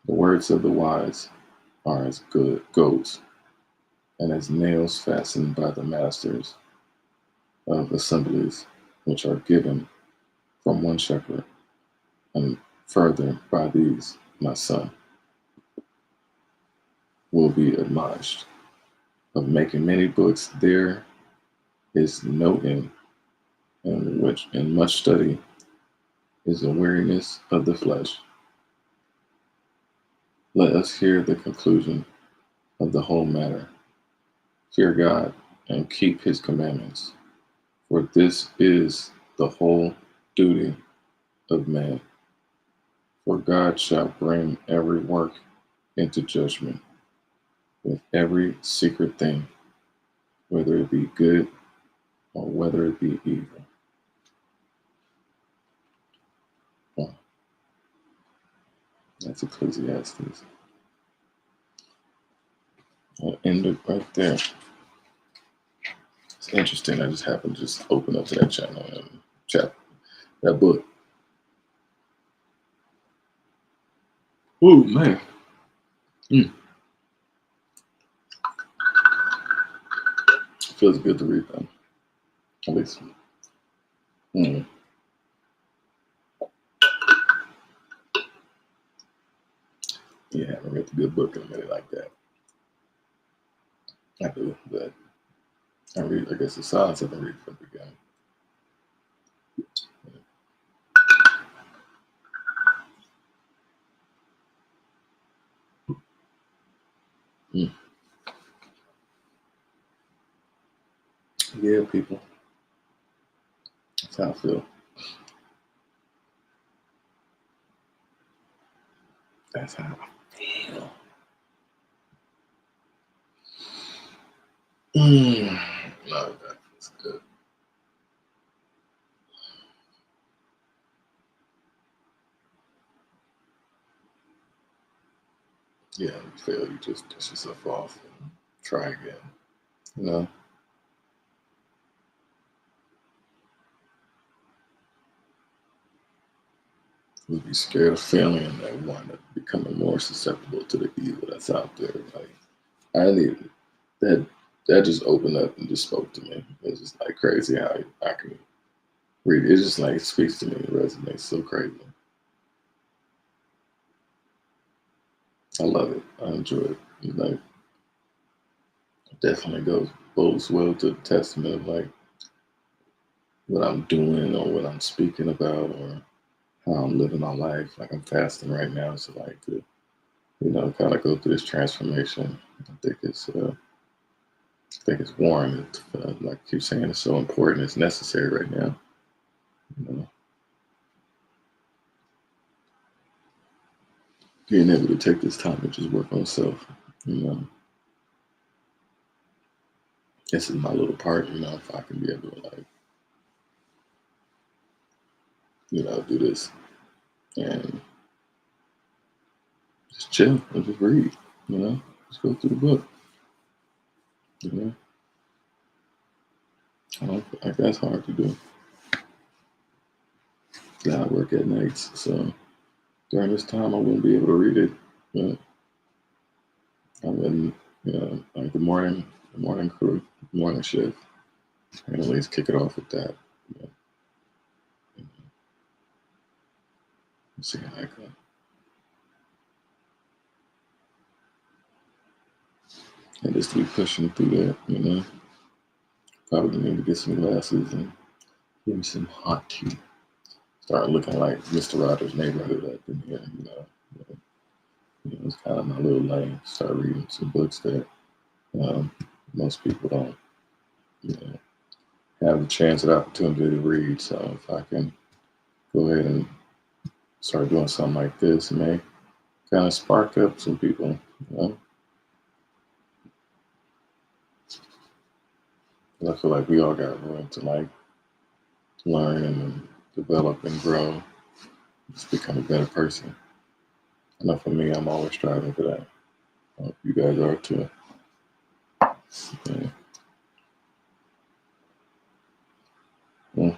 The words of the wise are as good goads, and as nails fastened by the masters of assemblies, which are given from one shepherd, and further by these, my son, will be admonished. Of making many books there is no end, and which in much study is the weariness of the flesh. Let us hear the conclusion of the whole matter. Fear God and keep his commandments, for this is the whole duty of man. For God shall bring every work into judgment with every secret thing, whether it be good or whether it be evil. Well, that's Ecclesiastes. I'll end it right there. It's interesting. I just happened to just open up to that channel and chat that book. Ooh, man. Mm. Feels good to read them. At least. Mm. Yeah, I haven't read a good book in a minute like that. I do, but I read, I guess the signs I've been reading from the beginning. Mm. Yeah, people. That's how I feel. That's how I feel. No, that's good. Yeah, you fail, you just dust yourself off and try again. You know, you'd be scared of failing and then wind up becoming more susceptible to the evil that's out there. Like I need that. That just opened up and just spoke to me. It's just like crazy how I can read it. It just like speaks to me. It resonates so crazy. I love it. I enjoy it. Like definitely goes bodes well to the testament of like what I'm doing or what I'm speaking about or how I'm living my life. Like I'm fasting right now, so like to kind of go through this transformation. I think it's warranted. Like I keep saying, it's so important. It's necessary right now. You know, being able to take this time to just work on self. You know, this is my little part. You know, if I can be able to like do this and just chill and just read. Just go through the book. You know, I don't feel like that's hard to do. Yeah, I work at nights, so during this time I wouldn't be able to read it. But I wouldn't, like the morning crew, morning shift. I can at least kick it off with that. You know, see how I go. And just to be pushing through that, probably need to get some glasses and give me some hot tea. Start looking like Mr. Rogers' Neighborhood up in here. It's kind of my little lane. Start reading some books that um, most people don't, you know, have the chance and opportunity to read. So if I can go ahead and start doing something like this, it may kind of spark up some people. You know? I feel like we all got room to like learn and develop and grow, just become a better person. I know for me, I'm always striving for that. I hope you guys are too. Yeah. Mm.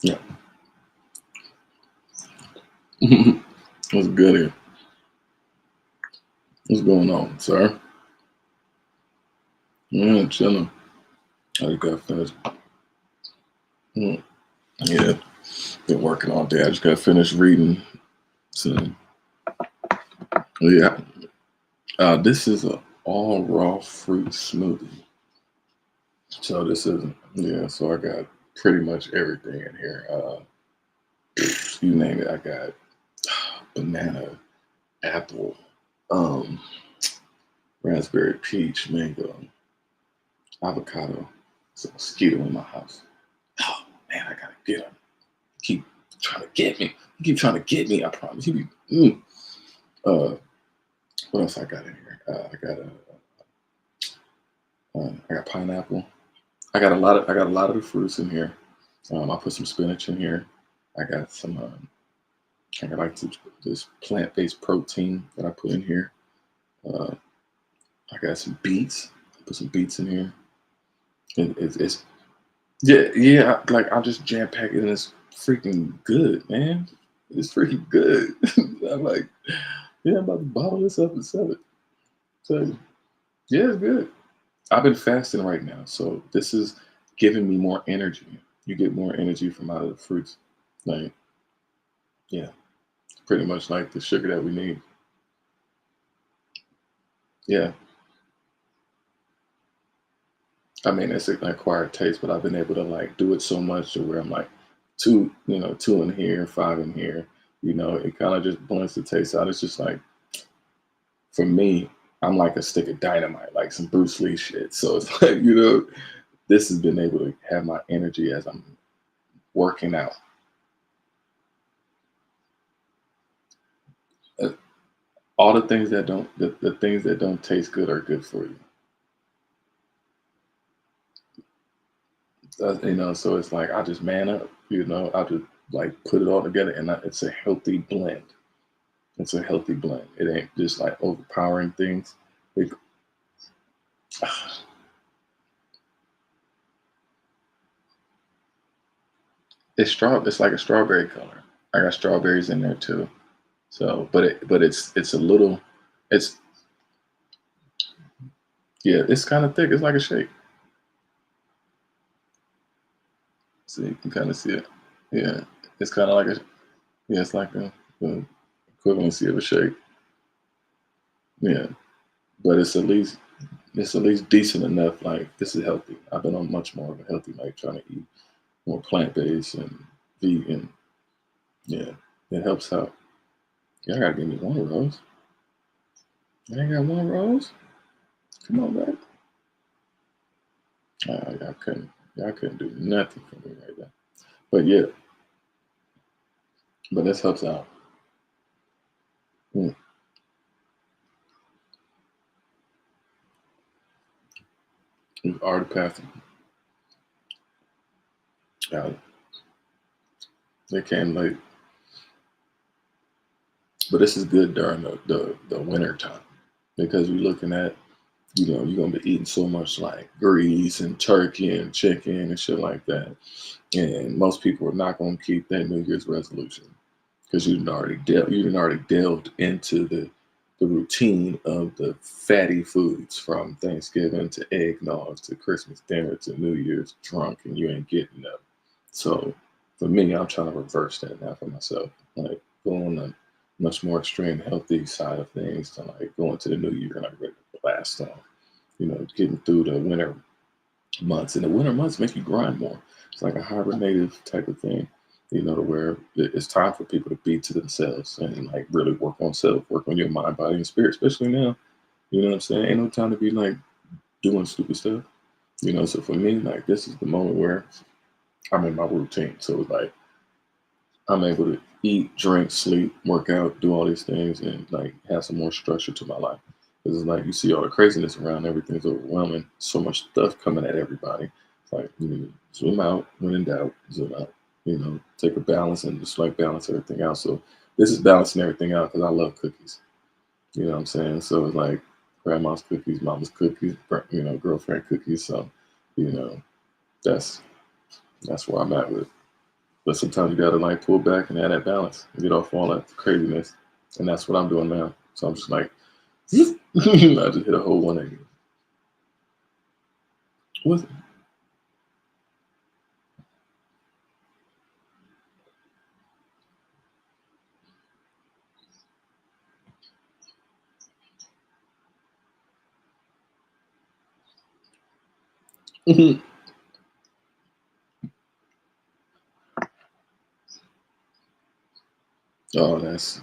Yeah. What's good here? What's going on, sir? Yeah, chilling. I just got finished. Mm. Yeah, been working all day. I just got finished reading. So, yeah, this is a all raw fruit smoothie. So this is yeah. So I got pretty much everything in here. You name it. I got banana, apple, um, raspberry, peach, mango, avocado. It's a mosquito in my house. Oh man, I gotta get him. Keep trying to get me. He keep trying to get me. I promise. He be. What else I got in here? I got pineapple. I got a lot of the fruits in here. I put some spinach in here. I got some. I got like this plant-based protein that I put in here. Uh, I got some beets. Put some beets in here. It's yeah, yeah. Like I just jam pack it and it's freaking good, man. It's freaking good. I'm like, yeah, I'm about to bottle this up and sell it. So yeah, it's good. I've been fasting right now, so this is giving me more energy. You get more energy from out of the fruits. Like, yeah, pretty much like the sugar that we need. Yeah, I mean it's an acquired taste, but I've been able to like do it so much to where I'm like two in here, five in here. It kind of just blends the taste out. It's just like for me, I'm like a stick of dynamite, like some Bruce Lee shit. So it's like this has been able to have my energy as I'm working out. Uh, all the things that don't the things that don't taste good are good for you. So it's like I just man up. I just like put it all together, and it's a healthy blend. It's a healthy blend. It ain't just like overpowering things. It, It's like a strawberry color. I got strawberries in there too. So, but it's a little. It's yeah. It's kind of thick. It's like a shake. So you can kind of see it. Yeah, it's kind of like a yeah. It's like a equivalency of a shake. Yeah, but it's at least decent enough. Like this is healthy. I've been on much more of a healthy life, trying to eat more plant based and vegan. Yeah, it helps out. Y'all gotta give me one of those. I ain't got one of those. Come on, back. Y'all couldn't do nothing for me right now. But yeah, but this helps out. Mm. We've already passed them. Uh, they came late, but this is good during the winter time because you're looking at you're gonna be eating so much like grease and turkey and chicken and shit like that. And most people are not gonna keep that New Year's resolution because you done already delved into the routine of the fatty foods from Thanksgiving to eggnog to Christmas dinner to New Year's drunk and you ain't getting up. So for me, I'm trying to reverse that now for myself. Like go on a much more extreme healthy side of things to like go into the new year and like ready to blast off. Getting through the winter months. And the winter months make you grind more. It's like a hibernative type of thing, to where it's time for people to be to themselves and like really work on self, work on your mind, body, and spirit, especially now. You know what I'm saying? Ain't no time to be like doing stupid stuff. So for me, like this is the moment where I'm in my routine. So it's like I'm able to eat, drink, sleep, work out, do all these things and like have some more structure to my life. It's like you see all the craziness around, everything's overwhelming, so much stuff coming at everybody. It's like zoom out when in doubt, zoom out. Take a balance and just like balance everything out. So this is balancing everything out because I love cookies. You know what I'm saying? So it's like grandma's cookies, mama's cookies, girlfriend cookies. So, you know, that's that's where I'm at with it. But sometimes you gotta like pull back and add that balance and get off all that craziness. And that's what I'm doing now. So I'm just like, I just hit a whole 180. What's it? Oh, that's